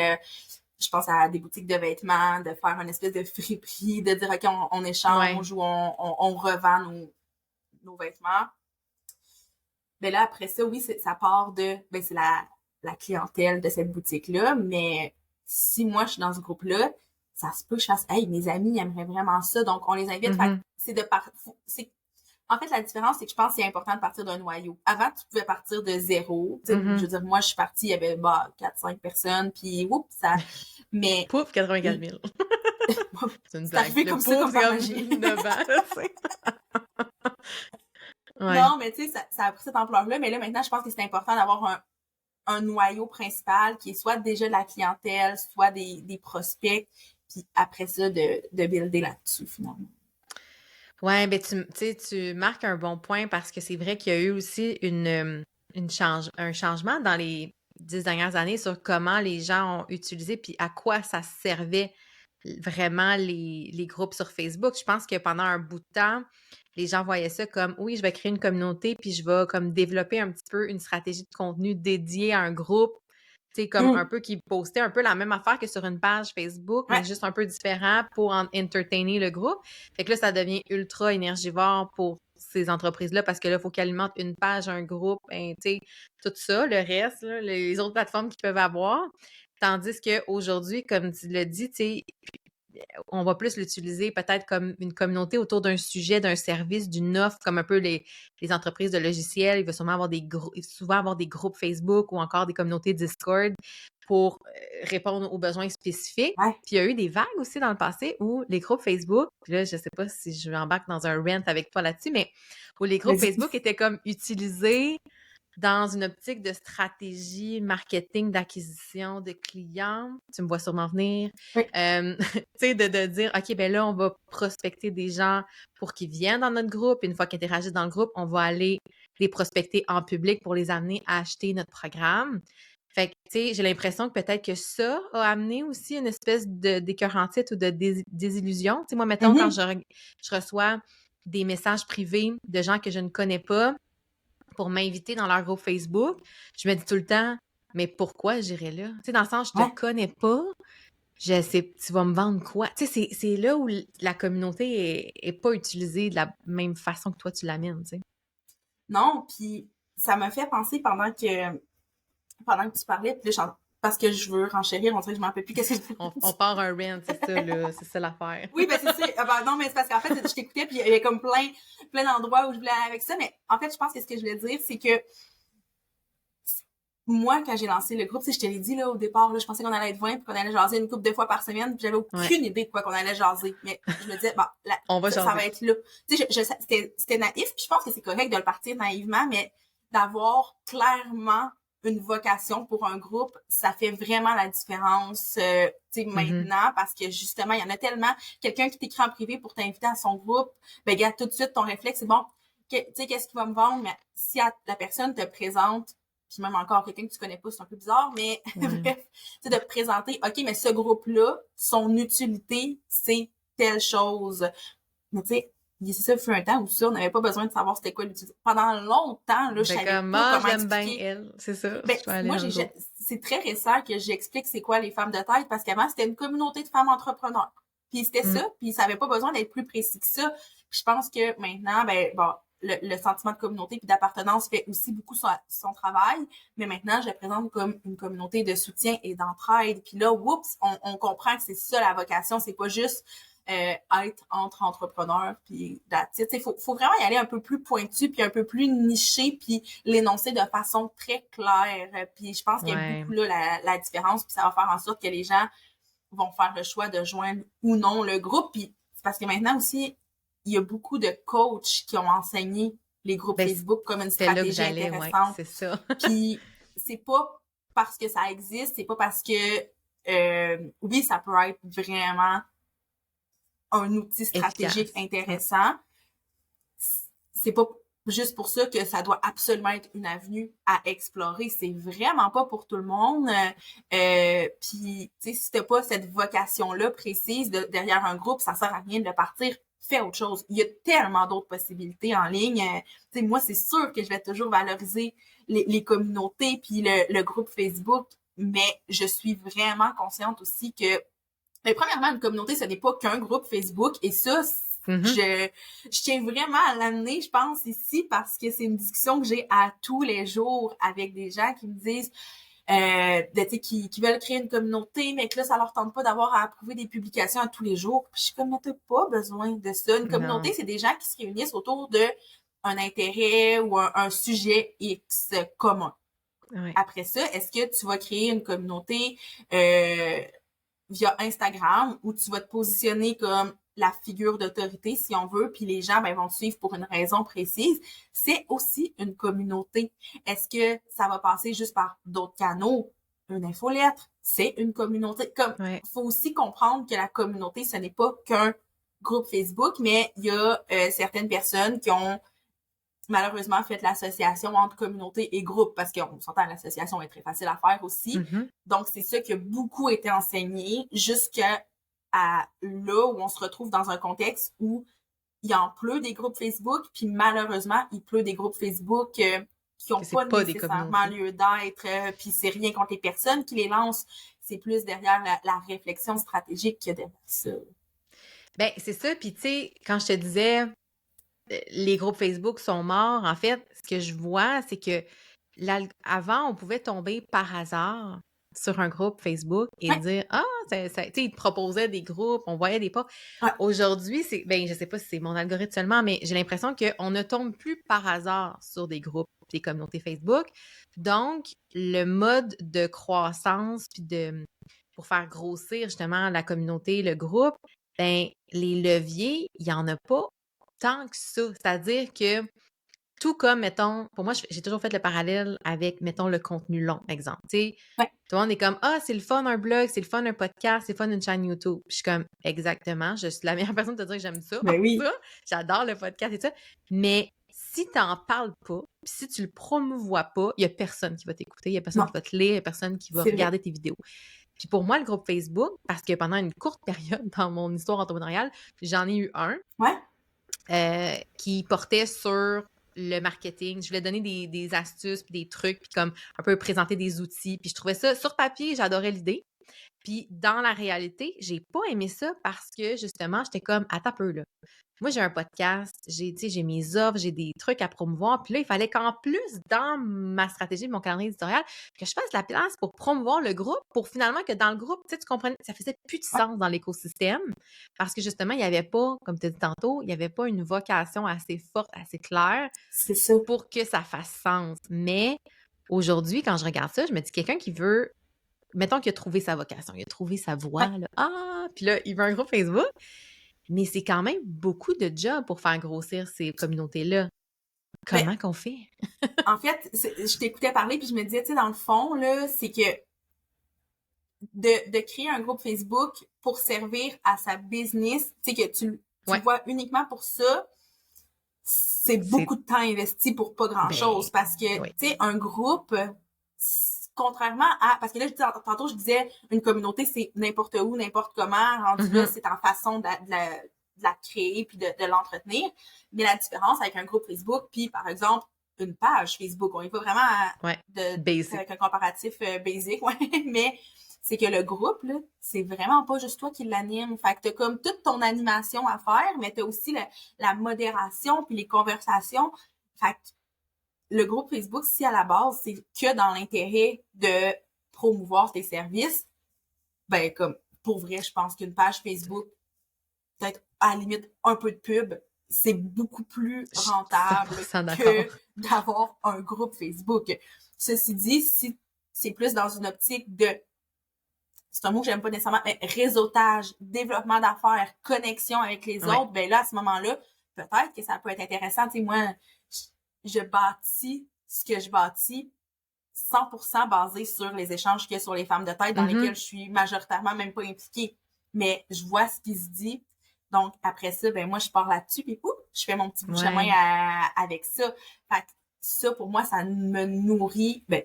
je pense à des boutiques de vêtements, de faire une espèce de friperie, de dire ok, on échange ou on revend nos vêtements. Ben là, après ça, oui, ça part de ben c'est la clientèle de cette boutique-là, mais si moi je suis dans ce groupe-là, ça se peut que je fasse hey, mes amis aimeraient vraiment ça, donc on les invite. Fait, en fait, la différence, c'est que je pense que c'est important de partir d'un noyau. Avant, tu pouvais partir de zéro. Je veux dire, moi, je suis partie, il y avait 4-5 personnes, puis oups, ça... Mais... Pouf, 84 000. C'est une blague. C'est arrivé comme ça, comme par magie. 9 ans, Non, mais tu sais, ça a pris cette ampleur-là. Mais là, maintenant, je pense que c'est important d'avoir un noyau principal qui est soit déjà de la clientèle, soit des prospects, puis après ça, de builder là-dessus, finalement. Ouais, ben tu marques un bon point parce que c'est vrai qu'il y a eu aussi un changement dans les 10 dernières années sur comment les gens ont utilisé puis à quoi ça servait vraiment les groupes sur Facebook. Je pense que pendant un bout de temps, les gens voyaient ça comme oui, je vais créer une communauté puis je vais comme développer un petit peu une stratégie de contenu dédiée à un groupe. Tu sais, comme un peu qui postait un peu la même affaire que sur une page Facebook, mais juste un peu différent pour entertainer le groupe. Fait que là, ça devient ultra énergivore pour ces entreprises-là parce que là, il faut qu'elles alimentent une page, un groupe, tu sais, tout ça, le reste, là, les autres plateformes qu'ils peuvent avoir. Tandis qu'aujourd'hui, comme tu l'as dit, tu sais, on va plus l'utiliser peut-être comme une communauté autour d'un sujet, d'un service, d'une offre, comme un peu les entreprises de logiciels. Il va souvent avoir des groupes Facebook ou encore des communautés Discord pour répondre aux besoins spécifiques. Ouais. Puis il y a eu des vagues aussi dans le passé où les groupes Facebook, puis là, je sais pas si je m'embarque dans un rant avec toi là-dessus, mais où les groupes Facebook étaient comme utilisés dans une optique de stratégie marketing d'acquisition de clients. Tu me vois sûrement venir. Oui. Tu sais, de dire, OK, ben là, on va prospecter des gens pour qu'ils viennent dans notre groupe. Une fois qu'ils interagissent dans le groupe, on va aller les prospecter en public pour les amener à acheter notre programme. Fait que, tu sais, j'ai l'impression que peut-être que ça a amené aussi une espèce d'écœurantite ou de désillusion. Tu sais, moi, mettons, quand je reçois des messages privés de gens que je ne connais pas, pour m'inviter dans leur groupe Facebook, je me dis tout le temps, mais pourquoi j'irais là? Tu sais, dans le sens, je te connais pas, je sais, tu vas me vendre quoi? Tu sais, c'est là où la communauté est pas utilisée de la même façon que toi, tu l'amènes, tu sais. Non, puis ça m'a fait penser pendant que tu parlais, puis là, parce que je veux renchérir, on dirait que je m'en rappelle plus qu'est-ce que je On part un rant, c'est ça, là. C'est ça l'affaire. Oui, ben c'est ça. Ah, ben, non, mais c'est parce qu'en fait, je t'écoutais, puis il y avait comme plein d'endroits où je voulais aller avec ça. Mais en fait, je pense que ce que je voulais dire, c'est que moi, quand j'ai lancé le groupe, je te l'ai dit là au départ, là, je pensais qu'on allait être 20 puis qu'on allait jaser une couple de fois par semaine, puis j'avais aucune idée de quoi qu'on allait jaser. Mais je me disais, bon, On va ça va être là. Tu sais, c'était naïf, puis je pense que c'est correct de le partir naïvement, mais d'avoir clairement une vocation pour un groupe, ça fait vraiment la différence, tu sais, maintenant, parce que justement, il y en a tellement. Quelqu'un qui t'écrit en privé pour t'inviter à son groupe, ben, regarde, tout de suite, ton réflexe, c'est bon, tu sais, qu'est-ce qu'il va me vendre? Mais si la personne te présente, puis même encore quelqu'un que tu connais pas, c'est un peu bizarre, mais bref, c'est de présenter, OK, mais ce groupe-là, son utilité, c'est telle chose. Mais tu sais, c'est ça, il fut un temps où ça, on n'avait pas besoin de savoir c'était quoi l'utilité. Pendant longtemps, là, je savais pas comment j'aime bien expliquer. elle, c'est ça. Ben, moi, c'est très récent que j'explique c'est quoi les femmes de tête, parce qu'avant, c'était une communauté de femmes entrepreneurs. Puis c'était ça, puis ça avait pas besoin d'être plus précis que ça. Puis je pense que maintenant, ben, bon, le sentiment de communauté puis d'appartenance fait aussi beaucoup son travail, mais maintenant, je le présente comme une communauté de soutien et d'entraide. Puis là, oups, on comprend que c'est ça la vocation, c'est pas juste être entre entrepreneurs, puis il faut vraiment y aller un peu plus pointu, puis un peu plus niché, puis l'énoncer de façon très claire. Puis je pense qu'il y a beaucoup là la différence, puis ça va faire en sorte que les gens vont faire le choix de joindre ou non le groupe. Puis c'est parce que maintenant aussi, il y a beaucoup de coachs qui ont enseigné les groupes Facebook comme une stratégie intéressante. C'est ça. Puis c'est pas parce que ça existe, c'est pas parce que oui, ça peut être vraiment un outil stratégique intéressant. C'est pas juste pour ça que ça doit absolument être une avenue à explorer. C'est vraiment pas pour tout le monde. Puis, tu sais, si t'as pas cette vocation-là précise derrière un groupe, ça sert à rien de partir. Fais autre chose. Il y a tellement d'autres possibilités en ligne. Tu sais, moi, c'est sûr que je vais toujours valoriser les communautés puis le groupe Facebook, mais je suis vraiment consciente aussi que mais premièrement, une communauté, ce n'est pas qu'un groupe Facebook. Et ça, je tiens vraiment à l'amener, je pense, ici, parce que c'est une discussion que j'ai à tous les jours avec des gens qui me disent qui veulent créer une communauté, mais que là, ça leur tente pas d'avoir à approuver des publications à tous les jours. Puis je suis comme, mais t'as pas besoin de ça. Une communauté, c'est des gens qui se réunissent autour de un intérêt ou un sujet X commun. Ouais. Après ça, est-ce que tu vas créer une communauté via Instagram où tu vas te positionner comme la figure d'autorité, si on veut, puis les gens vont te suivre pour une raison précise, c'est aussi une communauté. Est-ce que ça va passer juste par d'autres canaux? Une infolettre, c'est une communauté. Comme faut aussi comprendre que la communauté, ce n'est pas qu'un groupe Facebook, mais il y a certaines personnes qui ont malheureusement fait l'association entre communauté et groupe, parce qu'on s'entend, l'association est très facile à faire aussi. Donc, c'est ça qui a beaucoup été enseigné jusqu'à là où on se retrouve dans un contexte où il en pleut des groupes Facebook, puis malheureusement, il pleut des groupes Facebook qui ont pas nécessairement lieu d'être, puis c'est rien contre les personnes qui les lancent, c'est plus derrière la réflexion stratégique qu'il y a derrière ça. Ben, c'est ça, puis tu sais, quand je te disais les groupes Facebook sont morts, en fait, ce que je vois, c'est que avant, on pouvait tomber par hasard sur un groupe Facebook et dire « Ah, tu sais, ils te proposaient des groupes, on voyait des pas. » Aujourd'hui, je sais pas si c'est mon algorithme seulement, mais j'ai l'impression qu'on ne tombe plus par hasard sur des groupes, des communautés Facebook. Donc, le mode de croissance puis pour faire grossir justement la communauté, le groupe, ben les leviers, il n'y en a pas tant que ça. C'est-à-dire que tout comme, mettons, pour moi, j'ai toujours fait le parallèle avec, mettons, le contenu long, exemple. Tu sais, tout le monde est comme, ah, c'est le fun un blog, c'est le fun un podcast, c'est le fun une chaîne YouTube. Puis je suis comme, exactement, je suis la meilleure personne de te dire que j'aime ça. Ben oui. Ça. J'adore le podcast et ça. Mais si tu n'en parles pas, puis si tu le promouvois pas, il n'y a personne qui va t'écouter, il n'y a personne qui va te lire, il n'y a personne qui va regarder tes vidéos. Puis pour moi, le groupe Facebook, parce que pendant une courte période dans mon histoire entrepreneuriale, j'en ai eu un qui portait sur le marketing. Je voulais donner des astuces, puis des trucs, puis comme un peu présenter des outils. Puis je trouvais ça, sur papier, j'adorais l'idée. Puis dans la réalité, j'ai pas aimé ça parce que justement, j'étais comme, attends un peu là. Moi, j'ai un podcast, j'ai mes offres, j'ai des trucs à promouvoir. Puis là, il fallait qu'en plus, dans ma stratégie de mon calendrier éditorial, que je fasse la place pour promouvoir le groupe, pour finalement que dans le groupe, tu comprennes, ça faisait plus de Ouais, sens dans l'écosystème. Parce que justement, il n'y avait pas, comme tu as dit tantôt, il n'y avait pas une vocation assez forte, assez claire c'est ça. pour que ça fasse sens. Mais aujourd'hui, quand je regarde ça, je me dis quelqu'un qui veut, mettons qu'il a trouvé sa vocation, il a trouvé sa voie, Ouais. là, puis là, il veut un groupe Facebook, mais c'est quand même beaucoup de job pour faire grossir ces communautés-là. Ben, Comment qu'on fait? en fait, je t'écoutais parler puis je me disais, tu sais, dans le fond, là, c'est que de créer un groupe Facebook pour servir à sa business, tu sais, que tu le Ouais, vois uniquement pour ça, c'est c'est... beaucoup de temps investi pour pas Ben, grand-chose. Parce que, oui. tu sais, un groupe, contrairement à... Parce que là, tantôt, je disais, une communauté, c'est n'importe où, n'importe comment. Rendu là, Mhm. c'est en façon de la créer puis de l'entretenir. Mais la différence avec un groupe Facebook, puis par exemple, une page Facebook, on y va vraiment Ouais, de, basic. avec un comparatif basic, ouais, mais c'est que le groupe, là, c'est vraiment pas juste toi qui l'anime. Fait que t'as comme toute ton animation à faire, mais t'as aussi la modération puis les conversations. Fait que le groupe Facebook, si à la base, c'est que dans l'intérêt de promouvoir tes services, ben comme pour vrai, je pense qu'une page Facebook, peut-être à la limite un peu de pub, c'est beaucoup plus Je suis rentable 100% d'accord. que d'avoir un groupe Facebook. Ceci dit, si c'est plus dans une optique de, c'est un mot que j'aime pas nécessairement, mais réseautage, développement d'affaires, connexion avec les Ouais, autres, ben là, à ce moment-là, peut-être que ça peut être intéressant. Tu sais, moi, je bâtis ce que je bâtis 100% basé sur les échanges qu'il y a sur les femmes de tête dans lesquels mhm. je suis majoritairement même pas impliquée. Mais je vois ce qui se dit. Donc, après ça, ben moi, je pars là-dessus, puis je fais mon petit bout de chemin Ouais, avec ça. Fait que ça, pour moi, ça me nourrit, ben,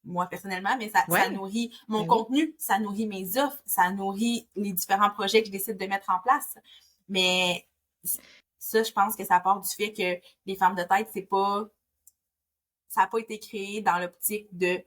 moi personnellement, mais ça ouais, nourrit mon ben oui. contenu, ça nourrit mes offres, ça nourrit les différents projets que je décide de mettre en place. Mais ça, je pense que ça part du fait que les femmes de tête, c'est pas, ça n'a pas été créé dans l'optique de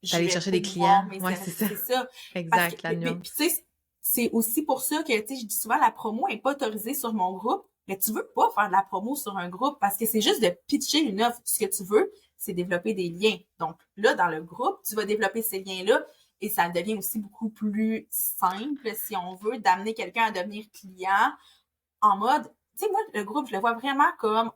je D'aller vais chercher des promouvoir clients. mes Ouais, services. c'est ça. C'est ça. Parce que, Exact, la nuance. puis tu sais, c'est aussi pour ça que, tu sais, je dis souvent, la promo est pas autorisée sur mon groupe, mais tu veux pas faire de la promo sur un groupe parce que c'est juste de pitcher une offre. Ce que tu veux, c'est développer des liens. Donc là, dans le groupe, tu vas développer ces liens-là et ça devient aussi beaucoup plus simple, si on veut, d'amener quelqu'un à devenir client en mode, tu sais, moi, le groupe, je le vois vraiment comme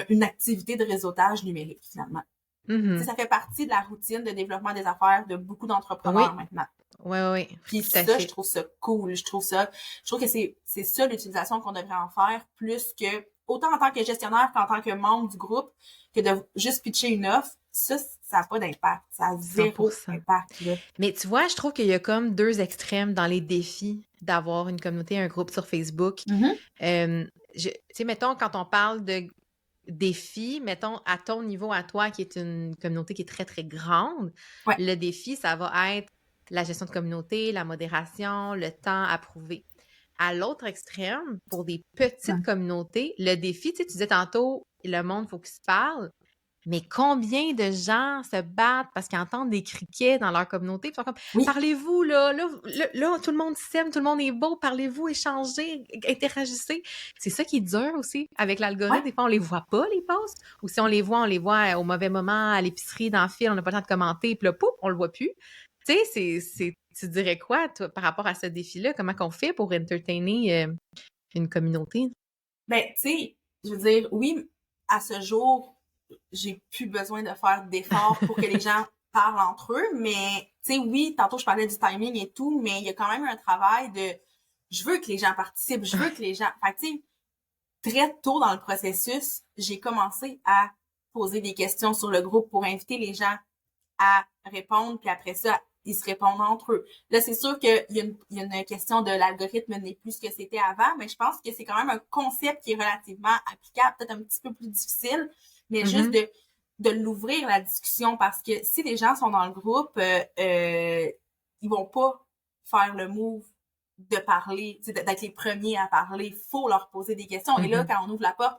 une activité de réseautage numérique, finalement. Tu sais, Mhm. ça fait partie de la routine de développement des affaires de beaucoup d'entrepreneurs Oui, maintenant. oui, oui, Puis tout à ça, je fait. trouve ça cool. Je trouve que c'est ça l'utilisation qu'on devrait en faire plus que, autant en tant que gestionnaire qu'en tant que membre du groupe, que de juste pitcher une offre. Ça n'a pas d'impact. Ça a zéro 100%. impact, là. Mais tu vois, je trouve qu'il y a comme deux extrêmes dans les défis d'avoir une communauté, un groupe sur Facebook. Mhm. Tu sais, mettons, quand on parle de défis, mettons, à ton niveau, à toi, qui est une communauté qui est très, très grande, Ouais. le défi, ça va être la gestion de communauté, la modération, le temps à prouver. À l'autre extrême, pour des Ouais. petites communautés, le défi, tu sais, tu disais tantôt, le monde, il faut qu'il se parle. Mais combien de gens se battent parce qu'ils entendent des criquets dans leur communauté, puis ils sont comme Oui. parlez-vous là, tout le monde s'aime, tout le monde est beau, parlez-vous, échangez, interagissez. C'est ça qui est dur aussi avec Ouais. l'algorithme. Des fois, on les voit pas, les posts, ou si on les voit au mauvais moment, à l'épicerie, dans le fil, on n'a pas le temps de commenter, puis là, pouf, on le voit plus. Tu sais, tu dirais quoi, toi, par rapport à ce défi-là? Comment qu'on fait pour entertainer une communauté? Ben, tu sais, je veux dire, oui, à ce jour, j'ai plus besoin de faire d'efforts pour que les gens parlent entre eux, mais, tu sais, oui, tantôt je parlais du timing et tout, mais il y a quand même un travail de, je veux que les gens participent, je veux que les gens, fait que, tu sais, très tôt dans le processus, j'ai commencé à poser des questions sur le groupe pour inviter les gens à répondre, puis après ça, ils se répondent entre eux. Là, c'est sûr qu'il y a une question de l'algorithme n'est plus ce que c'était avant, mais je pense que c'est quand même un concept qui est relativement applicable, peut-être un petit peu plus difficile, mais juste Mhm. de l'ouvrir la discussion parce que si les gens sont dans le groupe, ils vont pas faire le move de parler, d'être les premiers à parler. Il faut leur poser des questions. Et là, Mhm. quand on ouvre la porte,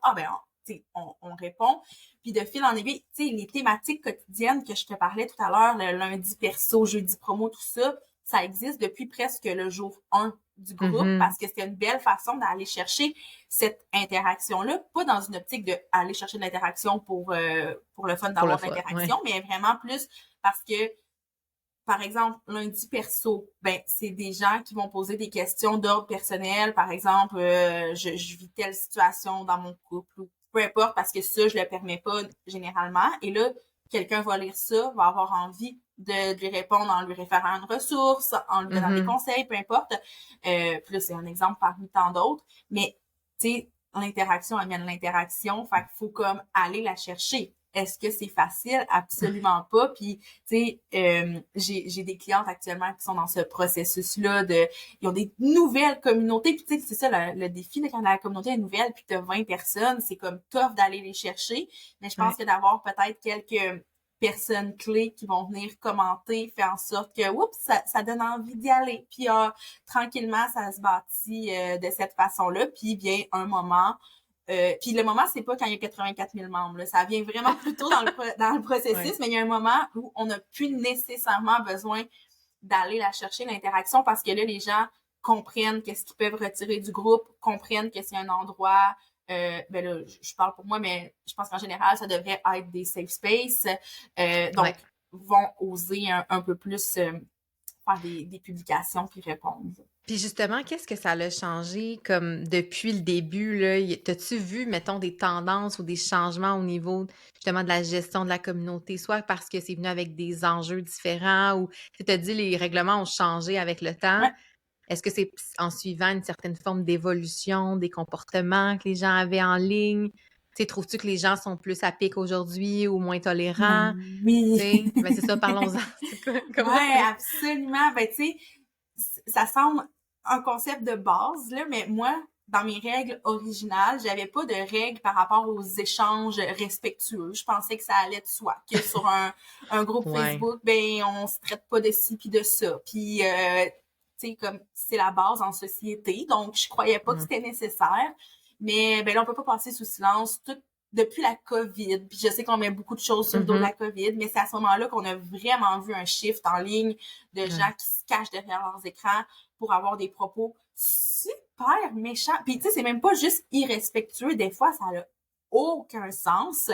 on répond. Puis de fil en aiguille, tu sais, les thématiques quotidiennes que je te parlais tout à l'heure, le lundi perso, jeudi promo, tout ça, ça existe depuis presque le jour 1 du groupe Mhm. parce que c'est une belle façon d'aller chercher cette interaction-là, pas dans une optique d'aller chercher de l'interaction pour le fun Pour le d'avoir de fun, ouais. l'interaction, mais vraiment plus parce que, par exemple, lundi perso, ben c'est des gens qui vont poser des questions d'ordre personnel, par exemple, je vis telle situation dans mon couple ou peu importe parce que ça, je le permets pas généralement. Et là, quelqu'un va lire ça, va avoir envie de lui répondre en lui référant à une ressource, en lui donnant des Mhm. conseils, peu importe. Puis là, c'est un exemple parmi tant d'autres. Mais, tu sais, l'interaction amène l'interaction, fait qu'il faut comme aller la chercher. Est-ce que c'est facile? Absolument pas. Puis, tu sais, j'ai des clientes actuellement qui sont dans ce processus-là ils ont des nouvelles communautés. Puis, tu sais, c'est ça le défi, là, quand la communauté est nouvelle, puis t'as 20 personnes, c'est comme tough d'aller les chercher. Mais je pense Ouais. que d'avoir peut-être quelques personnes clés qui vont venir commenter fait en sorte que, oups, ça donne envie d'y aller. Puis, tranquillement, ça se bâtit de cette façon-là. Puis, vient un moment puis le moment, c'est pas quand il y a 84 000 membres. Là. Ça vient vraiment plus tôt dans le processus, Ouais. mais il y a un moment où on n'a plus nécessairement besoin d'aller la chercher, l'interaction, parce que là, les gens comprennent qu'est-ce qu'ils peuvent retirer du groupe, comprennent que c'est un endroit, ben là, je parle pour moi, mais je pense qu'en général, ça devrait être des safe spaces. Ouais. Donc, vont oser un peu plus faire des publications puis répondre. Puis justement, qu'est-ce que ça l'a changé comme depuis le début, là? T'as-tu vu, mettons, des tendances ou des changements au niveau justement de la gestion de la communauté, soit parce que c'est venu avec des enjeux différents ou tu t'as dit les règlements ont changé avec le temps. Ouais. Est-ce que c'est en suivant une certaine forme d'évolution des comportements que les gens avaient en ligne? Tu sais, trouves-tu que les gens sont plus à pic aujourd'hui ou moins tolérants? Ben Tu oui. sais, ben c'est ça, parlons-en. C'est quoi, comment Ouais, c'est? absolument. Ben, tu sais, ça semble un concept de base, là, mais moi, dans mes règles originales, j'avais pas de règles par rapport aux échanges respectueux. Je pensais que ça allait de soi, que sur un groupe Ouais. Facebook, ben, on se traite pas de ci puis de ça. Puis, tu sais, comme c'est la base en société, donc je croyais pas que Mm. c'était nécessaire. Mais, ben là, on peut pas passer sous silence tout depuis la COVID, puis je sais qu'on met beaucoup de choses sur le dos de Mhm. la COVID, mais c'est à ce moment-là qu'on a vraiment vu un shift en ligne de gens Ouais. qui se cachent derrière leurs écrans pour avoir des propos super méchants. Puis tu sais, c'est même pas juste irrespectueux, des fois, ça n'a aucun sens.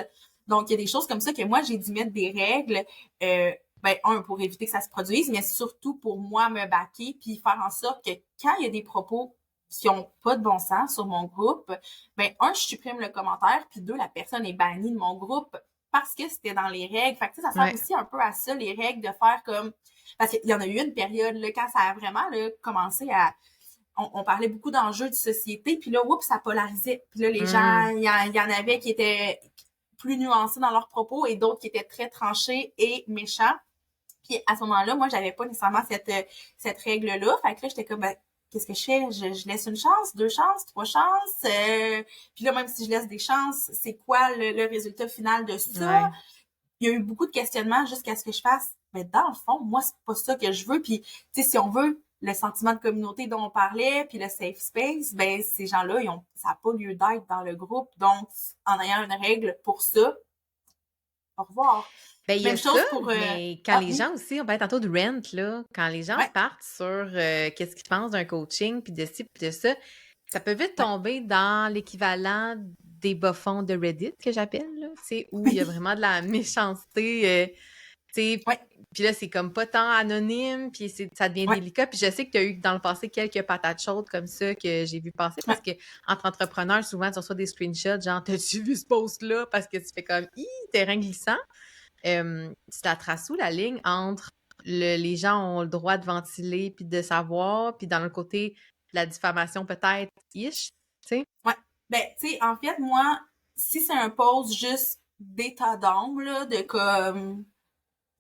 Donc, il y a des choses comme ça que moi, j'ai dû mettre des règles, ben, pour éviter que ça se produise, mais surtout pour moi me baquer, puis faire en sorte que quand il y a des propos qui ont pas de bon sens sur mon groupe, ben, je supprime le commentaire, puis deux, la personne est bannie de mon groupe parce que c'était dans les règles. Fait que, ça sert Ouais. aussi un peu à ça, les règles, de faire comme... Parce qu'il y en a eu une période, là, quand ça a vraiment là, commencé à... On parlait beaucoup d'enjeux de société, puis là, oups, ça polarisait. Puis là, les gens, Mm. il y en avait qui étaient plus nuancés dans leurs propos et d'autres qui étaient très tranchés et méchants. Puis à ce moment-là, moi, j'avais pas nécessairement cette règle-là. Fait que là, j'étais comme, ben, qu'est-ce que je fais? Je laisse une chance, deux chances, trois chances. Puis là, même si je laisse des chances, c'est quoi le résultat final de ça? Ouais. Il y a eu beaucoup de questionnements jusqu'à ce que je fasse, mais dans le fond, moi, c'est pas ça que je veux. Puis, tu sais, si on veut le sentiment de communauté dont on parlait, puis le safe space, ben ces gens-là, ça n'a pas lieu d'être dans le groupe. Donc, en ayant une règle pour ça, au revoir. Ben, il y a Même ça, chose pour... mais quand Ah les oui, gens aussi, on parlait tantôt de rent, là, quand les gens ouais, partent sur qu'est-ce qu'ils pensent d'un coaching, puis de ci, puis de ça peut vite ouais, tomber dans l'équivalent des bas-fonds de Reddit, que j'appelle, là, tu sais, où il y a oui, vraiment de la méchanceté, tu sais, ouais, puis là, c'est comme pas tant anonyme, puis ça devient ouais, délicat. Puis je sais que tu as eu dans le passé quelques patates chaudes comme ça que j'ai vu passer ouais. parce que entre entrepreneurs, souvent, tu reçois des screenshots, genre, t'as-tu vu ce post-là? Parce que tu fais comme, terrain glissant. Tu la traces où la ligne entre les gens ont le droit de ventiler puis de savoir, puis dans le côté la diffamation peut-être, ish, tu sais? Ouais. Ben, tu sais, en fait, moi, si c'est un post juste d'état d'âme, là, de comme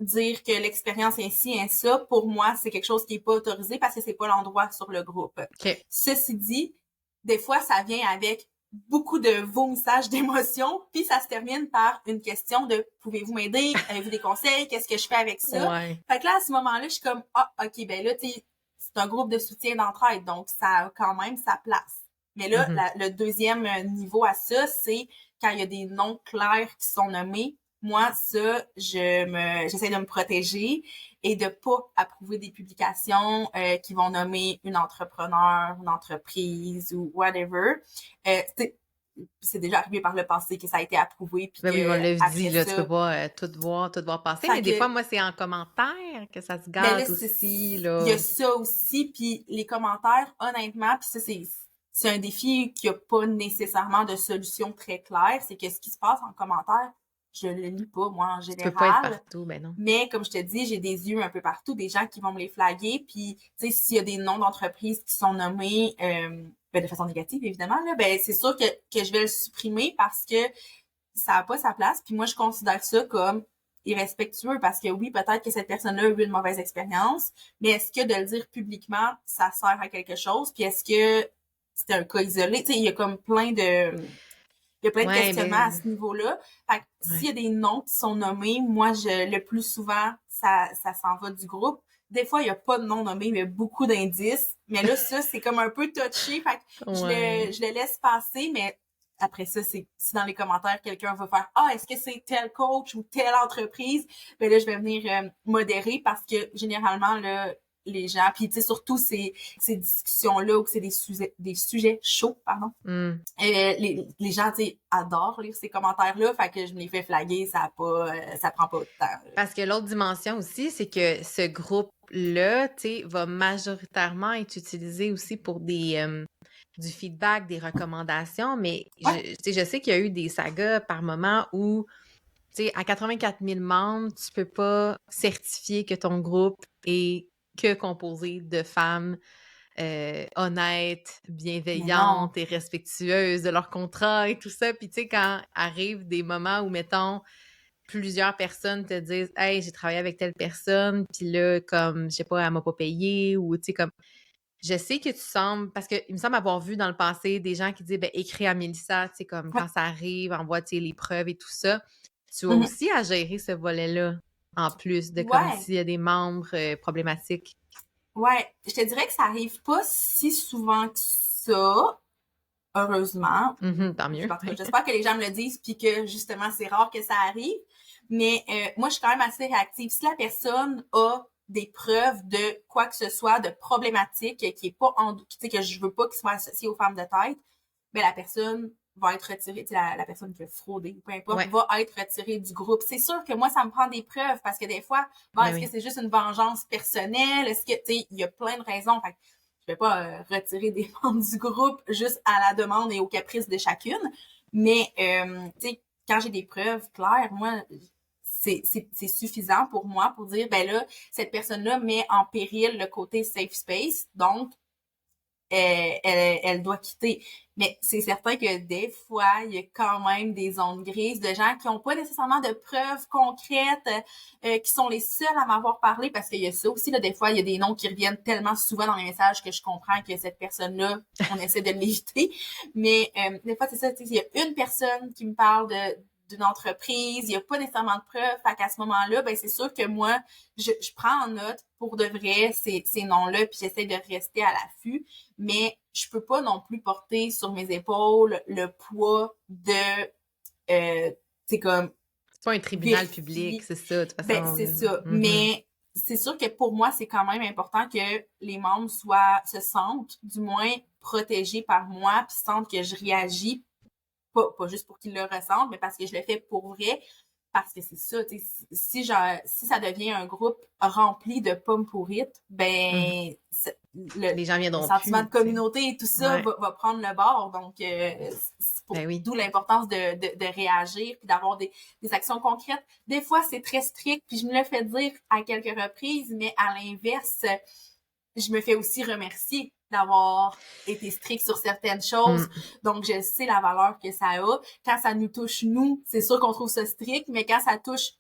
dire que l'expérience est ci, est ça, pour moi, c'est quelque chose qui est pas autorisé parce que c'est pas l'endroit sur le groupe. OK. Ceci dit, des fois, ça vient avec beaucoup de vomissage d'émotions, puis ça se termine par une question de pouvez-vous m'aider? Avez-vous des conseils? Qu'est-ce que je fais avec ça? Ouais. Fait que là, à ce moment-là, je suis comme ah, ok, ben là, tu sais, c'est un groupe de soutien d'entraide, donc ça a quand même sa place. Mais là, Mhm. le deuxième niveau à ça, c'est quand il y a des noms clairs qui sont nommés, moi, ça, j'essaie de me protéger et de pas approuver des publications qui vont nommer une entrepreneur, une entreprise ou whatever. C'est déjà arrivé par le passé que ça a été approuvé puis Ben oui, on que l'a dit, après là, tu peux ça, pas tout voir passer, fait mais des fois, que moi, c'est en commentaire que ça se ben là gâte aussi, il y a là. ça aussi puis les commentaires honnêtement puis ça c'est un défi qui a pas nécessairement de solution très claire, c'est que ce qui se passe en commentaire, je le lis pas moi en Tu peux pas être général. partout, ben non. Mais comme je te dis, j'ai des yeux un peu partout, des gens qui vont me les flaguer. Puis, tu sais, s'il y a des noms d'entreprises qui sont nommés ben, de façon négative, évidemment, là, ben c'est sûr que je vais le supprimer parce que ça n'a pas sa place. Puis moi, je considère ça comme irrespectueux parce que oui, peut-être que cette personne-là a eu une mauvaise expérience, mais est-ce que de le dire publiquement, ça sert à quelque chose? Puis est-ce que c'était un cas isolé? Tu sais, il y a plein de Ouais, questionnements à ben, ce niveau-là. Fait que s'il ouais. y a des noms qui sont nommés, moi, le plus souvent, ça s'en va du groupe. Des fois, il n'y a pas de nom nommé, mais il y a beaucoup d'indices. Mais là, ça, c'est comme un peu touché. Fait que Ouais. je le laisse passer, mais après ça, c'est si dans les commentaires, quelqu'un va faire Ah, est-ce que c'est tel coach ou telle entreprise? Ben là, je vais venir modérer parce que généralement, là, les gens, puis tu sais, surtout ces discussions-là où c'est des sujets chauds, pardon, Mmh. les gens, tu sais, adorent lire ces commentaires-là, fait que je me les fais flaguer, ça prend pas de temps. Parce que l'autre dimension aussi, c'est que ce groupe-là, tu sais, va majoritairement être utilisé aussi pour du feedback, des recommandations, mais Ouais, tu sais, je sais qu'il y a eu des sagas par moment où, tu sais, à 84 000 membres, tu peux pas certifier que ton groupe est que composé de femmes honnêtes, mais non. bienveillantes et respectueuses de leur contrat et tout ça. Puis tu sais, quand arrivent des moments où, mettons, plusieurs personnes te disent Hey, j'ai travaillé avec telle personne, puis là, comme, je sais pas, elle m'a pas payé, ou tu sais, comme, je sais que tu sembles, parce qu'il me semble avoir vu dans le passé des gens qui disent, ben, écris à Mélissa, tu sais, comme, Ouais. quand ça arrive, envoie, tu sais, les preuves et tout ça. Tu as Mhm. aussi à gérer ce volet-là, en plus de comme Ouais, s'il y a des membres problématiques. ouais. Je te dirais que ça arrive pas si souvent que ça, heureusement. Mhm, tant mieux. En tout cas, j'espère que les gens me le disent, puis que justement, c'est rare que ça arrive. Mais moi, je suis quand même assez réactive. Si la personne a des preuves de quoi que ce soit, de problématique, qui est pas tu sais, que je veux pas qu'il soit associé aux femmes de tête, ben la personne va être retirée, tu sais, la personne qui a fraudé, peu importe, Ouais, va être retirée du groupe. C'est sûr que moi, ça me prend des preuves parce que des fois, bon, ben est-ce que oui. c'est juste une vengeance personnelle? Est-ce que, tu sais, il y a plein de raisons. Fait que je vais pas retirer des membres du groupe juste à la demande et au caprice de chacune. Mais, tu sais, quand j'ai des preuves claires, moi, c'est suffisant pour moi pour dire, ben là, cette personne-là met en péril le côté safe space. Donc, elle doit quitter. Mais c'est certain que des fois, il y a quand même des zones grises de gens qui n'ont pas nécessairement de preuves concrètes, qui sont les seuls à m'avoir parlé, parce qu'il y a ça aussi, là, des fois, il y a des noms qui reviennent tellement souvent dans mes messages que je comprends que cette personne-là, on essaie de l'éviter. Mais des fois, c'est ça, tu sais, il y a une personne qui me parle d'une entreprise, il n'y a pas nécessairement de preuves, fait qu'à ce moment-là, ben c'est sûr que moi, je prends en note pour de vrai ces noms-là, puis j'essaie de rester à l'affût, mais je peux pas non plus porter sur mes épaules le poids de c'est comme C'est pas un tribunal public, vérifier. c'est ça, de toute Ben façon. c'est Là. ça, Mhm. mais c'est sûr que pour moi c'est quand même important que les membres se sentent du moins protégés par moi, puis sentent que je réagis pas juste pour qu'ils le ressentent, mais parce que je le fais pour vrai. Parce que c'est ça, tu sais, si ça devient un groupe rempli de pommes pourrites, Mhm. ben Les gens le viendront sentiment plus, de tu sais. communauté et tout ça Ouais, va prendre le bord. Donc, ben oui. d'où l'importance de réagir puis d'avoir des actions concrètes. Des fois, c'est très strict, puis je me le fais dire à quelques reprises, mais à l'inverse, je me fais aussi remercier d'avoir été strict sur certaines choses. Mm. Donc, je sais la valeur que ça a. Quand ça nous touche, nous, c'est sûr qu'on trouve ça strict, mais quand ça touche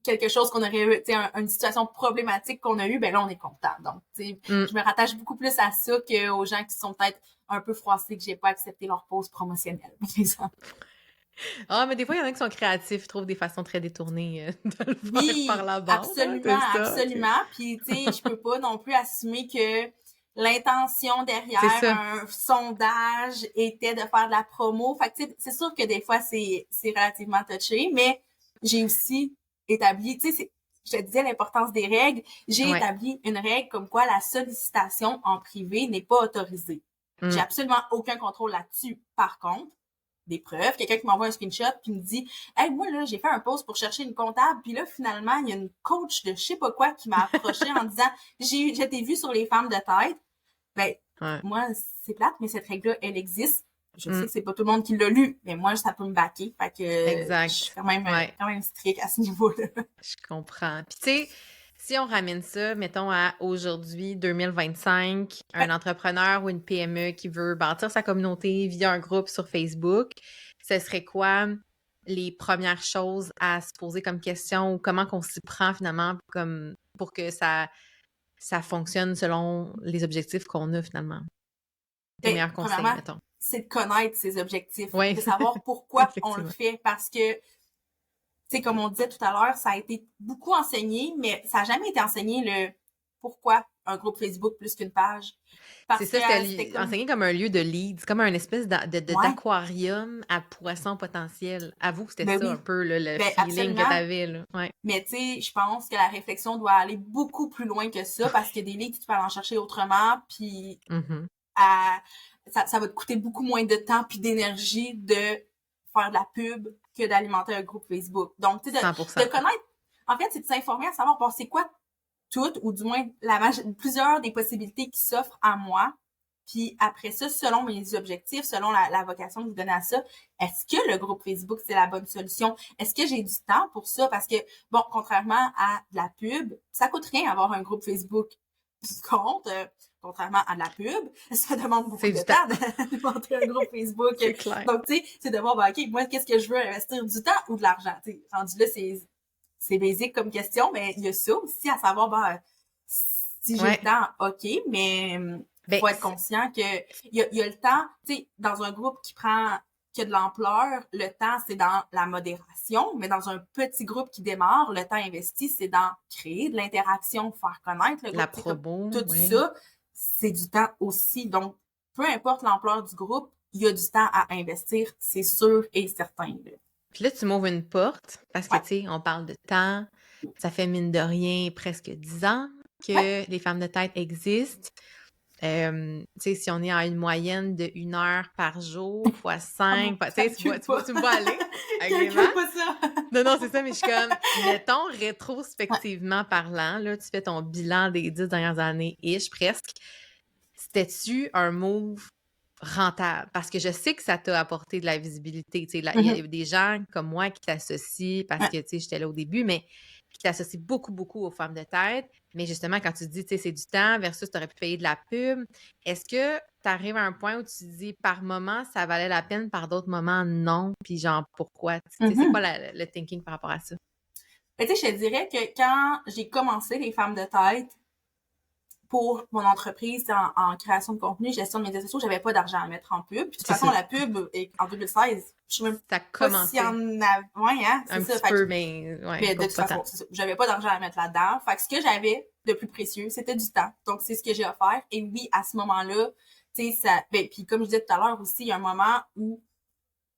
quelque chose qu'on aurait eu, tu sais, une situation problématique qu'on a eue, ben là, on est content. Donc, tu sais, Mm. je me rattache beaucoup plus à ça qu'aux gens qui sont peut-être un peu froissés que j'ai pas accepté leur pause promotionnelle, par exemple. Ah, mais des fois, il y en a qui sont créatifs, ils trouvent des façons très détournées de le faire par Oui, la bande, hein, absolument, c'est ça, tu sais. absolument. Puis, tu sais, je peux pas non plus assumer que l'intention C'est derrière ça. un sondage était de faire de la promo. Fait que, tu sais, c'est sûr que des fois, c'est relativement touché, mais j'ai aussi établi, tu sais, je te disais l'importance des règles, j'ai Ouais. établi une règle comme quoi la sollicitation en privé n'est pas autorisée. J'ai absolument aucun contrôle là-dessus. Par contre, des preuves, quelqu'un qui m'envoie un screenshot puis me dit hey, moi là j'ai fait un post pour chercher une comptable puis là finalement il y a une coach de je sais pas quoi qui m'a approché en disant je t'ai vu sur les femmes de tête. Ben Ouais. moi c'est plate mais cette règle là elle existe. Je sais que c'est pas tout le monde qui l'a lu mais moi ça peut me baquer, fait que je suis Exact. quand même strict à ce niveau-là. Je comprends. Puis tu sais, si on ramène ça, mettons, à aujourd'hui, 2025, un entrepreneur ou une PME qui veut bâtir sa communauté via un groupe sur Facebook, ce serait quoi les premières choses à se poser comme question ou comment qu'on s'y prend finalement comme pour que ça fonctionne selon les objectifs qu'on a finalement? Tes Ben, meilleurs conseils, premièrement, mettons. c'est de connaître ses objectifs, Oui, de savoir pourquoi on le effectivement. fait, parce que c'est comme on disait tout à l'heure, ça a été beaucoup enseigné, mais ça n'a jamais été enseigné le pourquoi un groupe Facebook plus qu'une page. C'est Parce que ça, c'était c'était comme, enseigné comme un lieu de leads, comme un espèce ouais, d'aquarium à poissons potentiels. Avoue que c'était ben ça un oui, peu, là, le ben feeling que absolument. t'avais, là. Ouais. Mais tu sais, je pense que la réflexion doit aller beaucoup plus loin que ça, parce qu'il y a des leads, tu peux aller en chercher autrement, puis Mhm. ça va te coûter beaucoup moins de temps puis d'énergie de faire de la pub que d'alimenter un groupe Facebook. Donc, tu sais, 100%. de connaître, en fait, c'est de s'informer à savoir, bon, c'est quoi toutes, ou du moins plusieurs des possibilités qui s'offrent à moi. Puis après ça, selon mes objectifs, selon la vocation que je donnais à ça, est-ce que le groupe Facebook, c'est la bonne solution? Est-ce que j'ai du temps pour ça? Parce que, bon, contrairement à de la pub, ça coûte rien avoir un groupe Facebook. Par contre, contrairement à de la pub, ça demande beaucoup C'est de du temps temps. d'alimenter un groupe Facebook. C'est clair. Donc, tu sais, c'est de voir, ben, OK, moi, qu'est-ce que je veux investir? Du temps ou de l'argent? Tu sais, rendu là, c'est basique comme question, mais il y a ça aussi à savoir, ben, si j'ai Ouais. le temps, OK, mais Ben, faut être conscient que il y a le temps, tu sais, dans un groupe qui a de l'ampleur, le temps, c'est dans la modération, mais dans un petit groupe qui démarre, le temps investi, c'est dans créer de l'interaction, faire connaître le la groupe, comme promo, tout ouais. ça, c'est du temps aussi. Donc, peu importe l'ampleur du groupe, il y a du temps à investir, c'est sûr et certain. Là. Puis là, tu m'ouvres une porte parce que, Ouais, tu sais, on parle de temps. Ça fait mine de rien presque 10 ans ouais. que les femmes de tête existent. Tu sais, si on est à une moyenne de 1 heure par jour, fois Oh non, 5, tu sais, calcule tu vois, pas. tu me vois aller avec les Calcule maths? pas ça. Non, non, c'est ça, mais je suis comme, mettons, Ouais. rétrospectivement parlant, là, tu fais ton bilan des 10 dernières années-ish, presque. C'était-tu un move rentable? Parce que je sais que ça t'a apporté de la visibilité. Tu sais, il y a Mhm. des gens comme moi qui t'associent parce Ouais. que, tu sais, j'étais là au début, mais qui t'associent beaucoup, beaucoup aux femmes de tête. Mais justement, quand tu dis, tu sais, c'est du temps versus tu aurais pu payer de la pub, est-ce que tu arrives à un point où tu te dis, par moment, ça valait la peine, par d'autres moments, non? Puis genre, pourquoi? Tu sais, c'est quoi Mhm. le thinking par rapport à ça? Mais tu sais, je te dirais que quand j'ai commencé les femmes de tête pour mon entreprise en création de contenu, gestion de médias sociaux, j'avais pas d'argent à mettre en pub. Puis de toute C'est façon, ça. la pub, en 2016, je sais même Ça a pas s'il y commencé en avait. Ouais, hein, c'est un ça. petit Fait que, peu, mais ouais, mais de toute pas façon, tant. c'est ça. J'avais pas d'argent à mettre là-dedans. Fait que ce que j'avais de plus précieux, c'était du temps. Donc, c'est ce que j'ai offert. Et oui, à ce moment-là, tu sais, ça, ben, puis comme je disais tout à l'heure aussi, il y a un moment où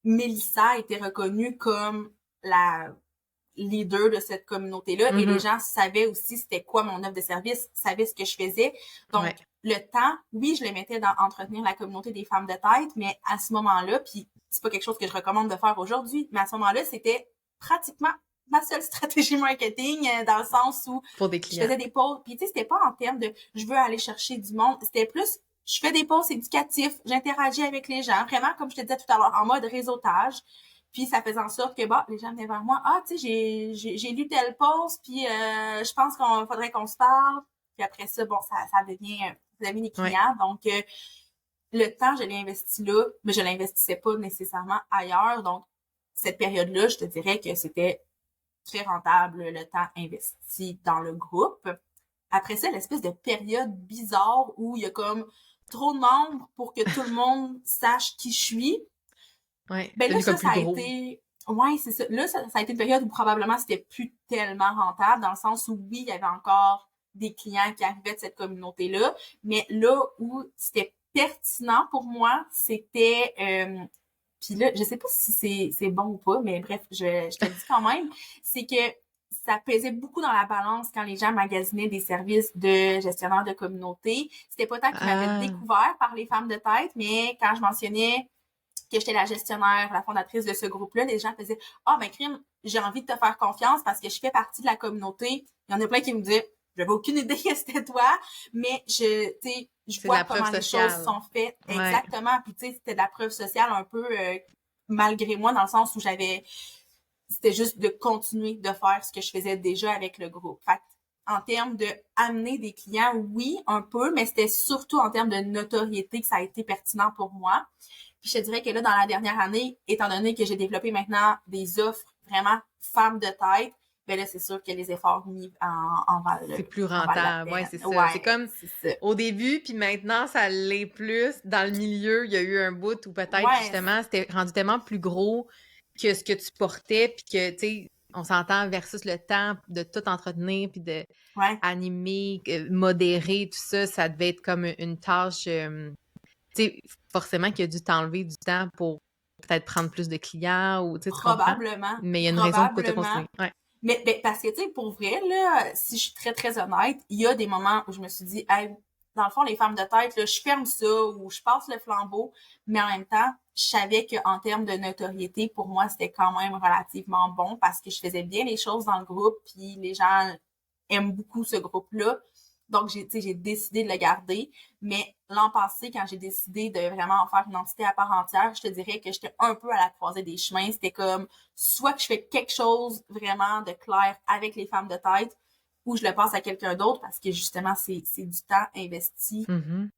Mélissa a été reconnue comme la leader de cette communauté-là et les Mhm. gens savaient aussi c'était quoi mon offre de service, savaient ce que je faisais. Donc, Ouais. le temps, oui, je le mettais dans entretenir la communauté des femmes de tête, mais à ce moment-là, puis c'est pas quelque chose que je recommande de faire aujourd'hui, mais à ce moment-là, c'était pratiquement ma seule stratégie marketing dans le sens où Pour des je clients. faisais des posts, puis tu sais, c'était pas en termes de je veux aller chercher du monde, c'était plus je fais des posts éducatifs, j'interagis avec les gens, vraiment comme je te disais tout à l'heure, en mode réseautage. Puis ça faisait en sorte que les gens venaient vers moi, ah tu sais j'ai lu tel post, puis je pense qu'on faudrait qu'on se parle. Puis après ça ça devient des Ouais. clients. Donc le temps je l'ai investi là, mais je l'investissais pas nécessairement ailleurs. Donc cette période-là, je te dirais que c'était très rentable le temps investi dans le groupe. Après ça, l'espèce de période bizarre où il y a comme trop de membres pour que tout le monde sache qui je suis. Ouais. Ben C'est là, devenu comme ça plus a gros. été... Ouais, c'est ça. Là, ça a été une période où probablement c'était plus tellement rentable, dans le sens où oui, il y avait encore des clients qui arrivaient de cette communauté-là, mais là où c'était pertinent pour moi, c'était puis là, je sais pas si c'est bon ou pas, mais bref, je te le dis quand même, c'est que ça pesait beaucoup dans la balance quand les gens magasinaient des services de gestionnaire de communauté. C'était pas tant qu'ils m'avaient Ah, découvert par les femmes de tête, mais quand je mentionnais que j'étais la gestionnaire, la fondatrice de ce groupe-là, les gens faisaient « Ah, ben crime, j'ai envie de te faire confiance parce que je fais partie de la communauté. » Il y en a plein qui me disaient « J'avais aucune idée que c'était toi, mais je c'est de vois la preuve comment les choses sociale. sont faites. » Ouais. Exactement. Puis tu sais, c'était de la preuve sociale un peu malgré moi, dans le sens où c'était juste de continuer de faire ce que je faisais déjà avec le groupe. Fait en termes de amener des clients, oui, un peu, mais c'était surtout en termes de notoriété que ça a été pertinent pour moi. Puis je te dirais que là, dans la dernière année, étant donné que j'ai développé maintenant des offres vraiment femmes de tête, ben là, c'est sûr que les efforts mis C'est plus en valent la rentable. Ouais, peine. c'est ça. C'est Ouais, comme c'est ça. au début, puis maintenant, ça l'est plus. Dans le milieu, il y a eu un bout où peut-être, Ouais, justement, c'était rendu tellement plus gros que ce que tu portais, puis que, tu sais, on s'entend versus le temps de tout entretenir, puis de ouais, animer, modérer, tout ça, ça devait être comme une tâche, tu sais, forcément qu'il y a dû t'enlever du temps pour peut-être prendre plus de clients ou, tu sais, tu comprends? probablement, Mais il y a une raison pourquoi tu as probablement. continué. Ouais. Mais ben, parce que, tu sais, pour vrai, là, si je suis très, très honnête, il y a des moments où je me suis dit, hey, dans le fond, les femmes de tête, là, je ferme ça ou je passe le flambeau. Mais en même temps, je savais qu'en termes de notoriété, pour moi, c'était quand même relativement bon parce que je faisais bien les choses dans le groupe puis les gens aiment beaucoup ce groupe-là. Donc, j'ai décidé de le garder. Mais l'an passé, quand j'ai décidé de vraiment en faire une entité à part entière, je te dirais que j'étais un peu à la croisée des chemins. C'était comme, soit que je fais quelque chose vraiment de clair avec les femmes de tête, ou je le passe à quelqu'un d'autre parce que justement, c'est du temps investi. Mhm.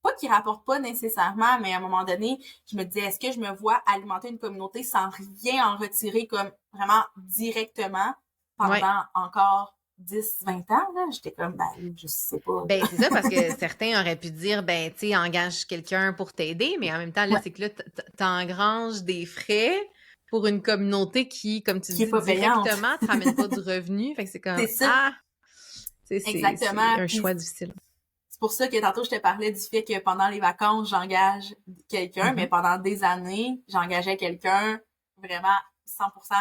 Pas qui rapporte pas nécessairement, mais à un moment donné, je me disais, est-ce que je me vois alimenter une communauté sans rien en retirer comme vraiment directement Ouais. pendant encore 10, 20 ans, là? J'étais comme, ben, je sais pas. Ben, c'est ça, parce que certains auraient pu dire, ben, tu sais, engage quelqu'un pour t'aider, mais en même temps, là, Ouais. c'est que là, t'engranges des frais pour une communauté qui, comme tu Qui est dis, pas payante. directement te ramène pas du revenu. Fait que c'est comme, C'est ça. ah, c'est Exactement. un Puis choix difficile. c'est pour ça que tantôt, je te parlais du fait que pendant les vacances, j'engage quelqu'un, mais Mhm. pendant des années, j'engageais quelqu'un vraiment 100%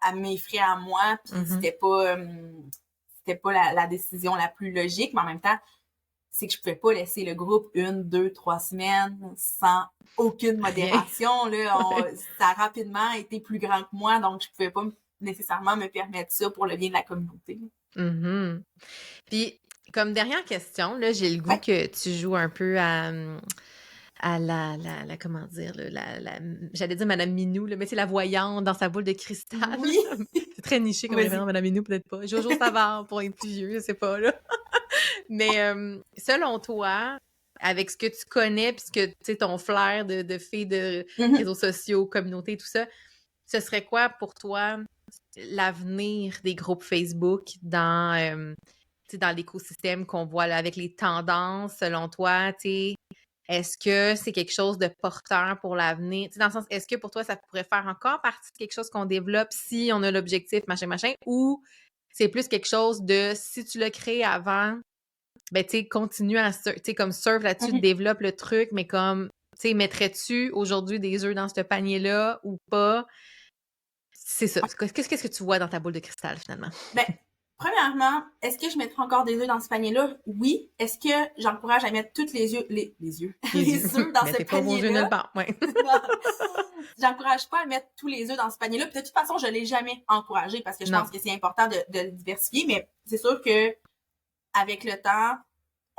à mes frais à moi, puis Mhm. c'était pas la décision la plus logique, mais en même temps, c'est que je pouvais pas laisser le groupe 1, 2, 3 semaines sans aucune Rien. modération. Là, Ouais. ça a rapidement été plus grand que moi, donc je pouvais pas nécessairement me permettre ça pour le bien de la communauté. Mhm. Puis, comme dernière question, là, j'ai le goût Ouais. que tu joues un peu à comment dire, là, j'allais dire Madame Minou, là, mais c'est la voyante dans sa boule de cristal. Oui, C'est très niché comme référence, vas-y. Madame Minou, peut-être pas. Jojo Savard, pour être plus vieux, je sais pas, là. Mais selon toi, avec ce que tu connais, puis ce que, tu sais, ton flair de fille de Mhm. réseaux sociaux, communauté, tout ça, ce serait quoi pour toi l'avenir des groupes Facebook tu sais, dans l'écosystème qu'on voit là, avec les tendances, selon toi, tu sais, est-ce que c'est quelque chose de porteur pour l'avenir? Tu sais, dans le sens, est-ce que pour toi, ça pourrait faire encore partie de quelque chose qu'on développe si on a l'objectif, machin, machin, ou c'est plus quelque chose de si tu l'as créé avant, ben, tu sais, continue à, tu sais, comme surf là-dessus, Mhm. développe le truc, mais comme, tu sais, mettrais-tu aujourd'hui des œufs dans ce panier-là ou pas? C'est ça. Qu'est-ce que tu vois dans ta boule de cristal, finalement? Ben, premièrement, est-ce que je mettrai encore des œufs dans ce panier-là? Oui. Est-ce que j'encourage à mettre tous les œufs, Les yeux. les œufs dans ce Mettez pas vos œufs nulle panier-là? part. Ouais. Non. J'encourage pas à mettre tous les œufs dans ce panier-là. Puis de toute façon, je l'ai jamais encouragé parce que je pense Non. que c'est important de le diversifier. Mais c'est sûr que avec le temps,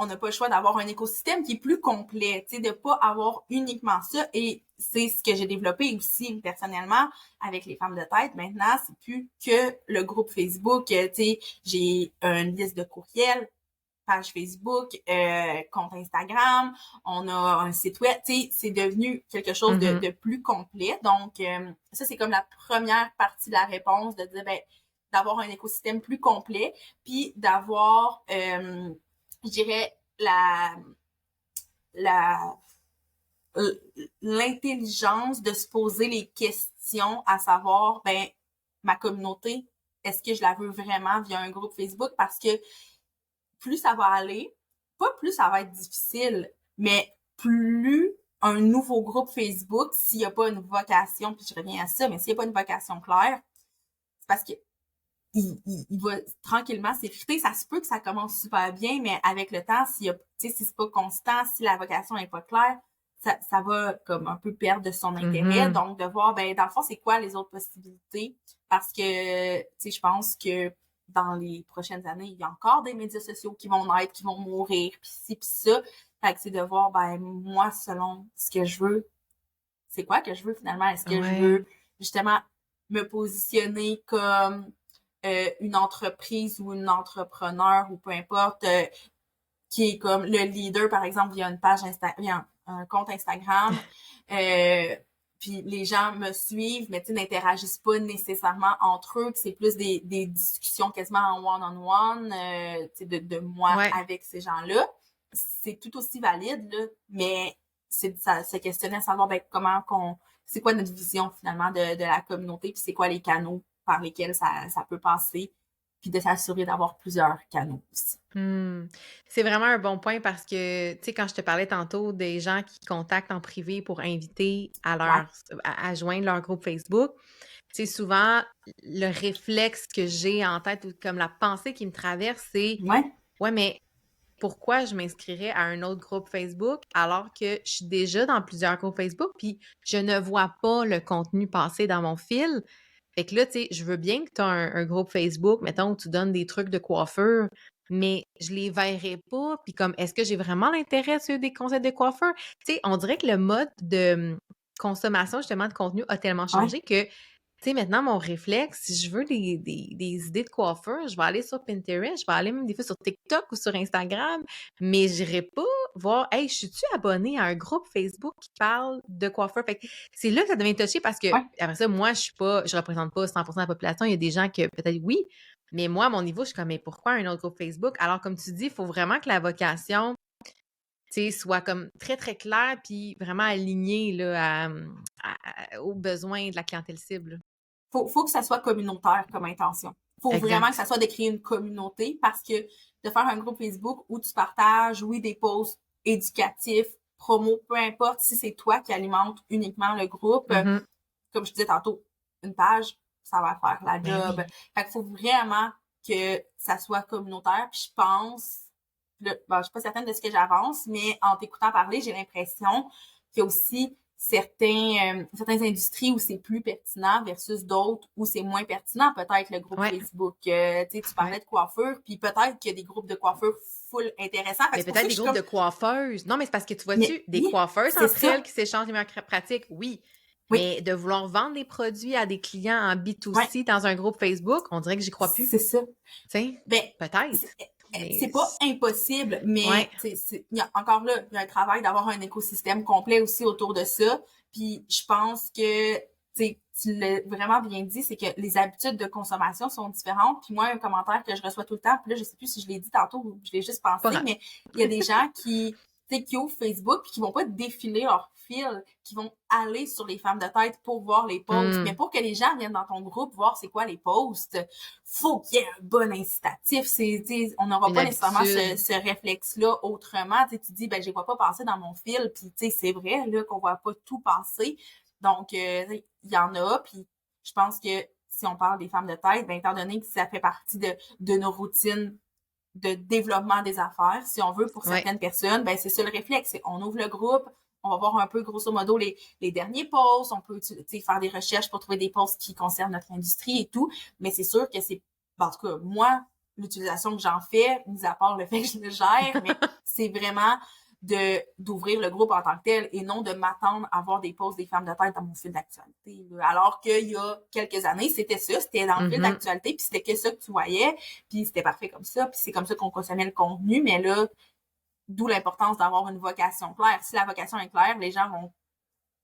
on n'a pas le choix d'avoir un écosystème qui est plus complet, tu sais, de pas avoir uniquement ça. Et c'est ce que j'ai développé aussi personnellement avec les femmes de tête. Maintenant, c'est plus que le groupe Facebook. Tu sais, j'ai une liste de courriels, page Facebook, compte Instagram, on a un site web, tu sais, c'est devenu quelque chose Mhm. de plus complet. Donc, ça, c'est comme la première partie de la réponse, de dire, ben, d'avoir un écosystème plus complet, puis d'avoir, je dirais, la, l'intelligence de se poser les questions, à savoir, ben, ma communauté, est-ce que je la veux vraiment via un groupe Facebook? Parce que plus ça va aller, pas plus ça va être difficile, mais plus un nouveau groupe Facebook, s'il n'y a pas une vocation, puis je reviens à ça, mais s'il n'y a pas une vocation claire, c'est parce que il va tranquillement s'effriter. Ça se peut que ça commence super bien, mais avec le temps, s'il y a, tu sais, si c'est pas constant, si la vocation n'est pas claire, ça va comme un peu perdre de son intérêt. Mhm. Donc, de voir, ben, dans le fond, c'est quoi les autres possibilités? Parce que, tu sais, je pense que dans les prochaines années, il y a encore des médias sociaux qui vont naître, qui vont mourir, puis ci, puis ça. Fait que c'est de voir, ben, moi, selon ce que je veux, c'est quoi que je veux finalement? Est-ce que je Ouais. veux justement me positionner comme une entreprise ou une entrepreneur ou peu importe, qui est comme le leader, par exemple, via une page via un compte Instagram, euh, puis les gens me suivent, mais tu sais, n'interagissent pas nécessairement entre eux, que c'est plus des discussions quasiment en one-on-one, tu sais, de moi Ouais. avec ces gens-là. C'est tout aussi valide, là, mais c'est ça se questionner à savoir ben, comment qu'on c'est quoi notre vision finalement de la communauté, puis c'est quoi les canaux par lesquels ça peut passer, puis de s'assurer d'avoir plusieurs canaux aussi. Hmm. C'est vraiment un bon point parce que, tu sais, quand je te parlais tantôt des gens qui contactent en privé pour inviter Ouais, à joindre leur groupe Facebook, tu sais, souvent, le réflexe que j'ai en tête ou comme la pensée qui me traverse, c'est, ouais, ouais, mais pourquoi je m'inscrirais à un autre groupe Facebook alors que je suis déjà dans plusieurs groupes Facebook puis je ne vois pas le contenu passer dans mon fil? Fait que là, tu sais, je veux bien que tu as un groupe Facebook, mettons, où tu donnes des trucs de coiffeur, mais je les verrai pas. Puis comme, est-ce que j'ai vraiment l'intérêt sur des conseils de coiffeur? Tu sais, on dirait que le mode de consommation, justement, de contenu a tellement ouais, changé que, tu sais, maintenant, mon réflexe, si je veux des idées de coiffeur, je vais aller sur Pinterest, je vais aller même des fois sur TikTok ou sur Instagram, mais j'irai pas voir, hey, je suis-tu abonnée à un groupe Facebook qui parle de coiffeur? Fait que c'est là que ça devient touché parce que, ouais. après ça, moi, je représente pas 100% de la population. Il y a des gens que peut-être oui, mais moi, à mon niveau, je suis comme, mais pourquoi un autre groupe Facebook? Alors, comme tu dis, il faut vraiment que la vocation, tu sais, soit comme très, très claire puis vraiment alignée là, aux besoins de la clientèle cible. Faut que ça soit communautaire comme intention. Faut vraiment que Exact. ça soit de créer une communauté parce que de faire un groupe Facebook où tu partages, oui, des posts éducatifs, promo, peu importe si c'est toi qui alimente uniquement le groupe, Mhm. comme je disais tantôt, une page, ça va faire la Ben job. oui. Fait qu'il faut vraiment que ça soit communautaire. Puis je pense, là, bon, je suis pas certaine de ce que j'avance, mais en t'écoutant parler, j'ai l'impression qu'il y a aussi certaines industries où c'est plus pertinent versus d'autres où c'est moins pertinent, peut-être le groupe Ouais. Facebook. Tu Ouais. parlais de coiffure, puis peut-être qu'il y a des groupes de coiffure full intéressants. Fait que Mais c'est pour ça peut-être que des je suis groupes comme, de coiffeuses. Non, mais c'est parce que tu mais vois-tu, des oui, coiffeuses c'est entre elles ça. qui s'échangent les meilleures pratiques, oui. Oui, Mais de vouloir vendre des produits à des clients en ouais, B2C dans un groupe Facebook, on dirait que j'y crois plus. c'est ça. Tu sais, Ben, c'est peut-être. Mais c'est pas impossible, ouais, mais il y a, encore là, il y a un travail d'avoir un écosystème complet aussi autour de ça. Puis je pense que tu l'as vraiment bien dit, c'est que les habitudes de consommation sont différentes. Puis moi, un commentaire que je reçois tout le temps, puis là, je sais plus si je l'ai dit tantôt ou je l'ai juste pas pensé, grave. mais il y a des gens qui ouvrent Facebook puis qui vont pas défiler leur fil, qui vont aller sur les femmes de tête pour voir les posts. Mais Hmm, pour que les gens viennent dans ton groupe voir c'est quoi les posts, faut qu'il y ait un bon incitatif. On n'aura une pas nécessairement habitude. ce réflexe-là autrement. Tu dis, ben, je ne vois pas passer dans mon fil. Puis, c'est vrai là qu'on voit pas tout passer. Donc, il y en a. Puis, je pense que si on parle des femmes de tête, ben, étant donné que ça fait partie de nos routines de développement des affaires, si on veut, pour Ouais. certaines personnes, ben, c'est ça le réflexe. On ouvre le groupe, on va voir un peu, grosso modo, les derniers posts, on peut faire des recherches pour trouver des posts qui concernent notre industrie et tout, mais c'est sûr que c'est, en tout cas, moi, l'utilisation que j'en fais, mis à part le fait que je le gère, mais c'est vraiment d'ouvrir le groupe en tant que tel et non de m'attendre à voir des posts des femmes de tête dans mon fil d'actualité. Alors qu'il y a quelques années, c'était ça, c'était dans le fil Mhm. d'actualité, puis c'était que ça que tu voyais, puis c'était parfait comme ça, puis c'est comme ça qu'on consommait le contenu, mais là, d'où l'importance d'avoir une vocation claire. Si la vocation est claire, les gens vont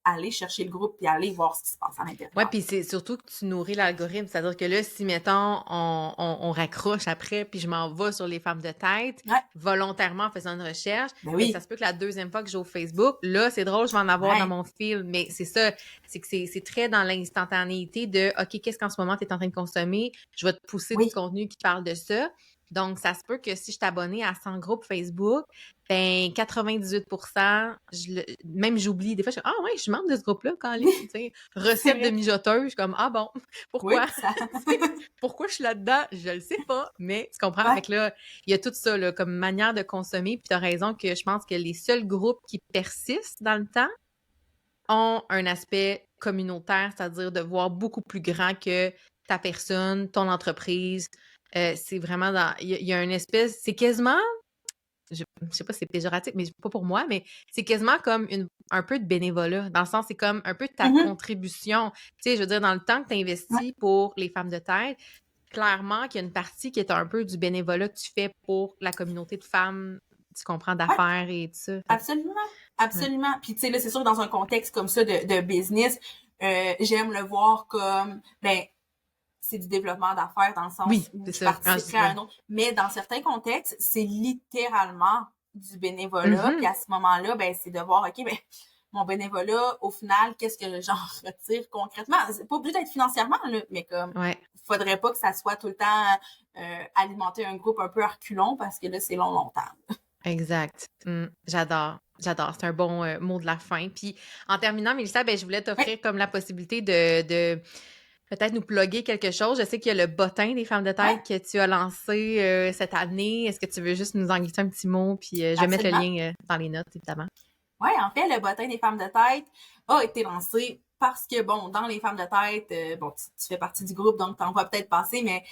aller chercher le groupe puis aller voir ce qui se passe à Ouais, l'intérieur. puis c'est surtout que tu nourris l'algorithme. C'est-à-dire que là, si, mettons, on raccroche après, puis je m'en vais sur les femmes de tête, Ouais, volontairement en faisant une recherche, ben ben ça se oui, peut que la deuxième fois que j'ouvre Facebook, là, c'est drôle, je vais en avoir dans ouais, mon fil. Mais c'est ça, c'est que c'est très dans l'instantanéité de, OK, qu'est-ce qu'en ce moment tu es en train de consommer? Je vais te pousser du oui, contenu qui parle de ça. Donc, ça se peut que si je suis abonnée à 100 groupes Facebook, ben 98%, même j'oublie. Des fois, je suis comme, ah ouais, je suis membre de ce groupe-là, Colin. Tu sais, C'est recette de vrai. mijoteuse, je suis comme, ah bon, pourquoi? Oui, ça. Pourquoi je suis là-dedans? Je le sais pas, mais tu comprends? Fait Ouais. que là, il y a tout ça, là, comme manière de consommer. Puis t'as raison que je pense que les seuls groupes qui persistent dans le temps ont un aspect communautaire, c'est-à-dire de voir beaucoup plus grand que ta personne, ton entreprise. C'est vraiment dans. Il y a une espèce. C'est quasiment. Je sais pas si c'est péjoratif, mais pas pour moi, mais c'est quasiment comme un peu de bénévolat. Dans le sens, c'est comme un peu ta Mhm. contribution. Tu sais, je veux dire, dans le temps que tu Ouais. investis pour les femmes de tête, clairement qu'il y a une partie qui est un peu du bénévolat que tu fais pour la communauté de femmes, tu comprends, Ouais. d'affaires et tout ça. Fait Absolument. ouais. Absolument. Puis, tu sais, là, c'est sûr, dans un contexte comme ça de business, j'aime le voir comme, ben, c'est du développement d'affaires dans le Oui, sens où c'est je ça. participerai à Ouais. un autre. Mais dans certains contextes, c'est littéralement du bénévolat. Puis Mhm. à ce moment-là, ben, c'est de voir, OK, ben, mon bénévolat, au final, qu'est-ce que j'en retire concrètement? C'est pas obligé d'être financièrement, là, mais comme, Ouais. faudrait pas que ça soit tout le temps alimenter un groupe un peu reculon parce que là, c'est long, longtemps. Exact. J'adore. J'adore. C'est un bon mot de la fin. Puis en terminant, Mélissa, ben, je voulais Oui, t'offrir comme la possibilité de peut-être nous plugger quelque chose. Je sais qu'il y a le bottin des femmes de ouais, tête que tu as lancé cette année. Est-ce que tu veux juste nous en glisser un petit mot? Puis je vais mettre le absolument. lien dans les notes, évidemment. Ouais, en fait, le bottin des femmes de tête a été lancé parce que, bon, dans les femmes de tête, bon, tu fais partie du groupe, donc t'en vois peut-être passer, mais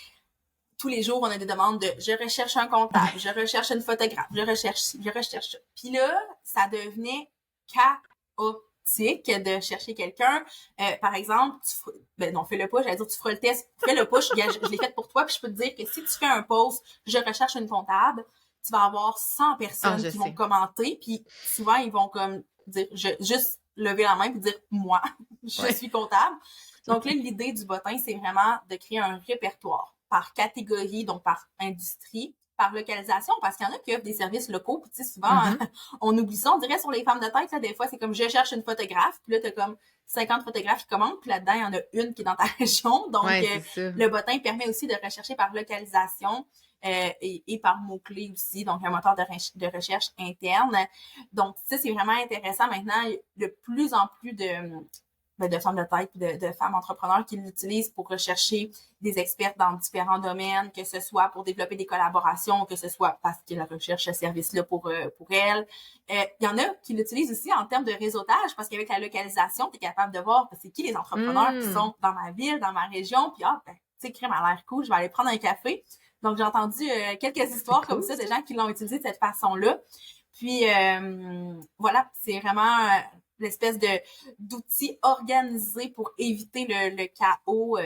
tous les jours, on a des demandes de je recherche un comptable, je recherche une photographe, je recherche ci, je recherche ça. Puis là, ça devenait chaotique de chercher quelqu'un. Par exemple, ben non, fais-le pas, j'allais dire tu feras le test, fais-le pas, je l'ai fait pour toi, puis je peux te dire que si tu fais un post, je recherche une comptable, tu vas avoir 100 Ah, personnes je qui vont sais. commenter, puis souvent, ils vont comme dire, juste lever la main puis dire moi, je Ouais. suis comptable. Donc là, l'idée du bottin, c'est vraiment de créer un répertoire par catégorie, donc par industrie, par localisation, parce qu'il y en a qui offrent des services locaux, puis tu sais, souvent, Mhm. on oublie ça, on dirait sur les femmes de tête, là, des fois, c'est comme je cherche une photographe, puis là, t'as comme 50 photographes qui commandent, puis là-dedans, il y en a une qui est dans ta région. Donc, Ouais, c'est ça. le bottin permet aussi de rechercher par localisation et par mots-clés aussi, donc un moteur de recherche interne. Donc, ça, c'est vraiment intéressant. Maintenant, de plus en plus de femmes de tête, de femmes entrepreneurs qui l'utilisent pour rechercher des experts dans différents domaines, que ce soit pour développer des collaborations, que ce soit parce que la recherche ce service-là pour elles. Il y en a qui l'utilisent aussi en termes de réseautage, parce qu'avec la localisation, tu es capable de voir c'est qui les entrepreneurs qui Hmm. sont dans ma ville, dans ma région, puis ben, tu sais, crème a l'air cool, je vais aller prendre un café. Donc, j'ai entendu quelques C'est histoires comme cool, ça de ça. gens qui l'ont utilisé de cette façon-là. Puis, voilà, c'est vraiment l'espèce d'outils organisés pour éviter le chaos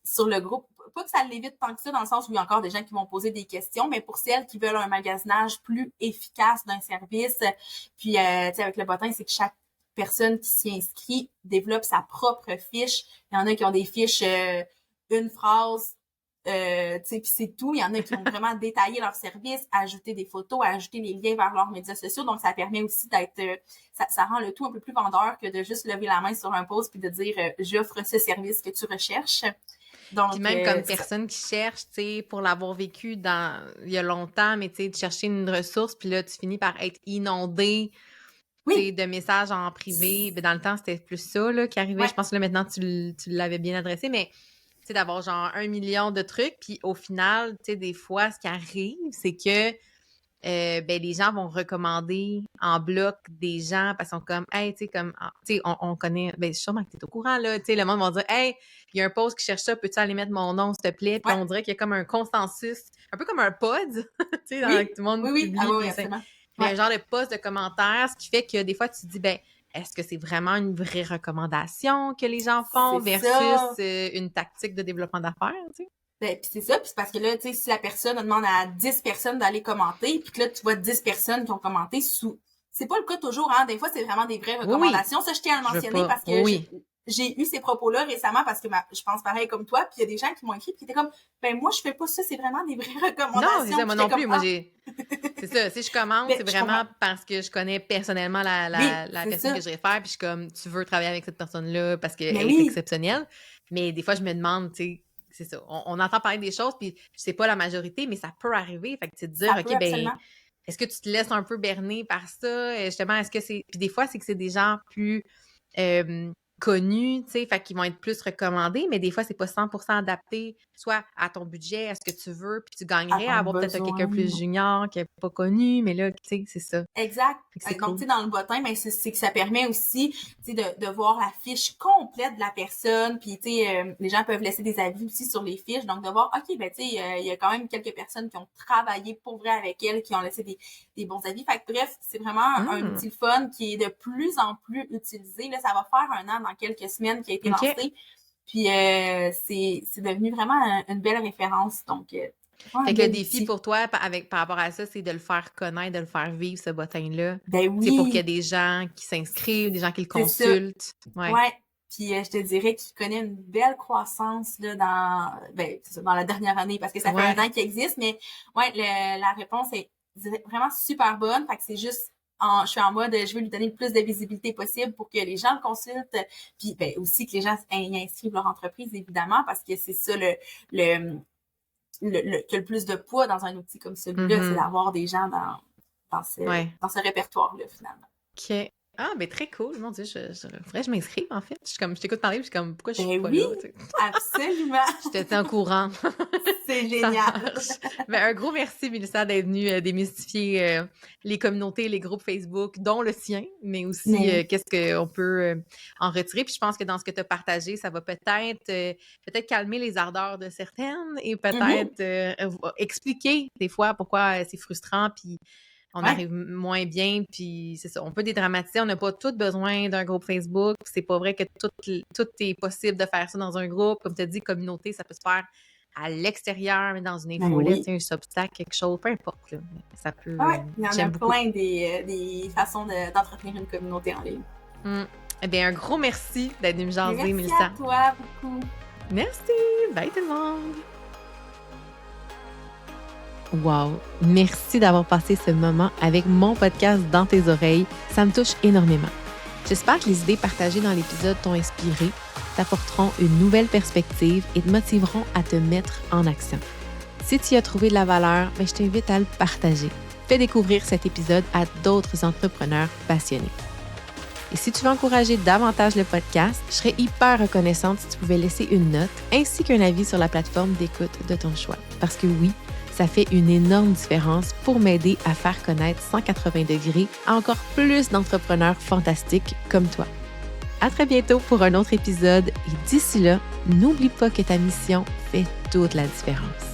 sur le groupe. Pas que ça l'évite tant que ça, dans le sens où il y a encore des gens qui vont poser des questions, mais pour celles qui veulent un magasinage plus efficace d'un service, puis avec le bottin, c'est que chaque personne qui s'y inscrit développe sa propre fiche. Il y en a qui ont des fiches une phrase, puis c'est tout. Il y en a qui ont vraiment détaillé leur service, ajouté des photos, ajouté les liens vers leurs médias sociaux. Donc, ça permet aussi d'être, ça rend le tout un peu plus vendeur que de juste lever la main sur un post puis de dire, j'offre ce service que tu recherches. Puis Donc, même comme c'est ça. personne qui cherche, tu sais, pour l'avoir vécu il y a longtemps, mais tu sais, de chercher une ressource, puis là, tu finis par être inondé, tu sais, Oui, de messages en privé. Ben, dans le temps, c'était plus ça, là, qui arrivait. Je ouais, pense que là, maintenant, tu l'avais bien adressé, mais tu sais, d'avoir genre 1 million de trucs, puis au final, tu sais, des fois, ce qui arrive, c'est que ben, les gens vont recommander en bloc des gens parce qu'ils sont comme, hey, tu sais, comme, tu sais, on connaît, ben, sûrement que tu es au courant, là, tu sais, le monde va dire, hey, il y a un post qui cherche ça, peux-tu aller mettre mon nom, s'il te plaît? Puis ouais, là, on dirait qu'il y a comme un consensus, un peu comme un pod, tu sais, dans que oui, tout le monde oui, oui, ah publie, oui, oui, puis absolument. mais Ouais, un genre de post de commentaires, ce qui fait que des fois, tu te dis, ben, est-ce que c'est vraiment une vraie recommandation que les gens font c'est versus ça. une tactique de développement d'affaires, tu sais? Ben, puis c'est ça, puis c'est parce que là, tu sais, si la personne demande à 10 personnes d'aller commenter, puis que là, tu vois 10 personnes qui ont commenté sous... C'est pas le cas toujours, hein. Des fois, c'est vraiment des vraies Oui, oui, recommandations. Ça, je tiens à le je veux mentionner pas, parce que oui, j'ai eu ces propos-là récemment parce que je pense pareil comme toi, puis il y a des gens qui m'ont écrit qui étaient comme, ben moi, je fais pas ça, c'est vraiment des vraies non, c'est recommandations. ça, Puis moi j'étais non comme, plus. Moi, ah, j'ai. C'est ça. Si je commande, ben, c'est je comprends. vraiment parce que je connais personnellement la, Oui, la, la c'est personne que ça. je réfère, puis je suis comme, tu veux travailler avec cette personne-là parce Mais qu'elle est oui, exceptionnelle. Mais des fois, je me demande, tu sais, c'est ça. On entend parler des choses, puis c'est pas la majorité, mais ça peut arriver. Fait que tu te dire, Ça peut OK, ben, absolument. est-ce que tu te laisses un peu berner par ça? Justement, est-ce que c'est. Puis des fois, c'est que c'est des gens plus connus, tu sais, fait qu'ils vont être plus recommandés, mais des fois, c'est pas 100% adapté, soit à ton budget, à ce que tu veux, puis tu À gagnerais à ton avoir peut-être quelqu'un besoin. plus junior, qui est pas connu, mais là, tu sais, c'est ça. Exact. Fait que c'est Donc, cool. tu sais, dans le bottin, ben, c'est que ça permet aussi, tu sais, de voir la fiche complète de la personne. Puis, tu sais, les gens peuvent laisser des avis aussi sur les fiches. Donc, de voir, OK, ben, tu sais, il y a quand même quelques personnes qui ont travaillé pour vrai avec elle, qui ont laissé des bons avis. Fait que, bref, c'est vraiment un outil le fun qui est de plus en plus utilisé. Là, ça va faire 1 an dans quelques semaines qui a été OK. lancé. Puis, c'est devenu vraiment une belle référence. Donc, Fait que le défi pour toi, par rapport à ça, c'est de le faire connaître, de le faire vivre, ce bottin-là. Ben C'est pour qu'il y ait oui, des gens qui s'inscrivent, des gens qui le c'est ça. consultent. Ouais. Ouais. Puis je te dirais qu'il connaît une belle croissance là dans la dernière année parce que ça fait Ouais. 1 an qu'il existe, mais ouais, la réponse est vraiment super bonne. Fait que c'est juste je suis en mode je veux lui donner le plus de visibilité possible pour que les gens le consultent, puis ben aussi que les gens y inscrivent leur entreprise évidemment parce que c'est ça qui a le plus de poids dans un outil comme celui-là, c'est d'avoir des gens dans ce répertoire-là, finalement. OK. Ah, ben très cool. Mon Dieu, faudrait que je m'inscrive, en fait. Je t'écoute parler, puis je suis comme, pourquoi je suis Ben pas oui, là? T'sais? absolument. Je te tiens au courant. C'est Ça génial. marche. Ben, un gros merci, Mélissa, d'être venue démystifier les communautés, les groupes Facebook, dont le sien, mais aussi Mais qu'est-ce qu'on peut en retirer. Puis je pense que dans ce que tu as partagé, ça va peut-être calmer les ardeurs de certaines et peut-être expliquer des fois pourquoi c'est frustrant, puis on ouais, arrive moins bien, puis c'est ça. On peut dédramatiser, on n'a pas tout besoin d'un groupe Facebook. C'est pas vrai que tout est possible de faire ça dans un groupe. Comme tu as dit, communauté, ça peut se faire à l'extérieur, mais dans une ben infolette, oui. un Substack, quelque chose, peu importe. Là. Ça peut. Ouais, il y en a J'aime beaucoup. plein des façons d'entretenir une communauté en ligne. Eh bien, un gros merci d'être venue me jaser, Merci Mélissa. à toi beaucoup. Merci! Bye tout le monde! Wow! Merci d'avoir passé ce moment avec mon podcast Dans tes oreilles. Ça me touche énormément. J'espère que les idées partagées dans l'épisode t'ont inspiré, t'apporteront une nouvelle perspective et te motiveront à te mettre en action. Si tu y as trouvé de la valeur, je t'invite à le partager. Fais découvrir cet épisode à d'autres entrepreneurs passionnés. Et si tu veux encourager davantage le podcast, je serais hyper reconnaissante si tu pouvais laisser une note ainsi qu'un avis sur la plateforme d'écoute de ton choix. Parce que oui, ça fait une énorme différence pour m'aider à faire connaître 180 degrés à encore plus d'entrepreneurs fantastiques comme toi. À très bientôt pour un autre épisode et d'ici là, n'oublie pas que ta mission fait toute la différence.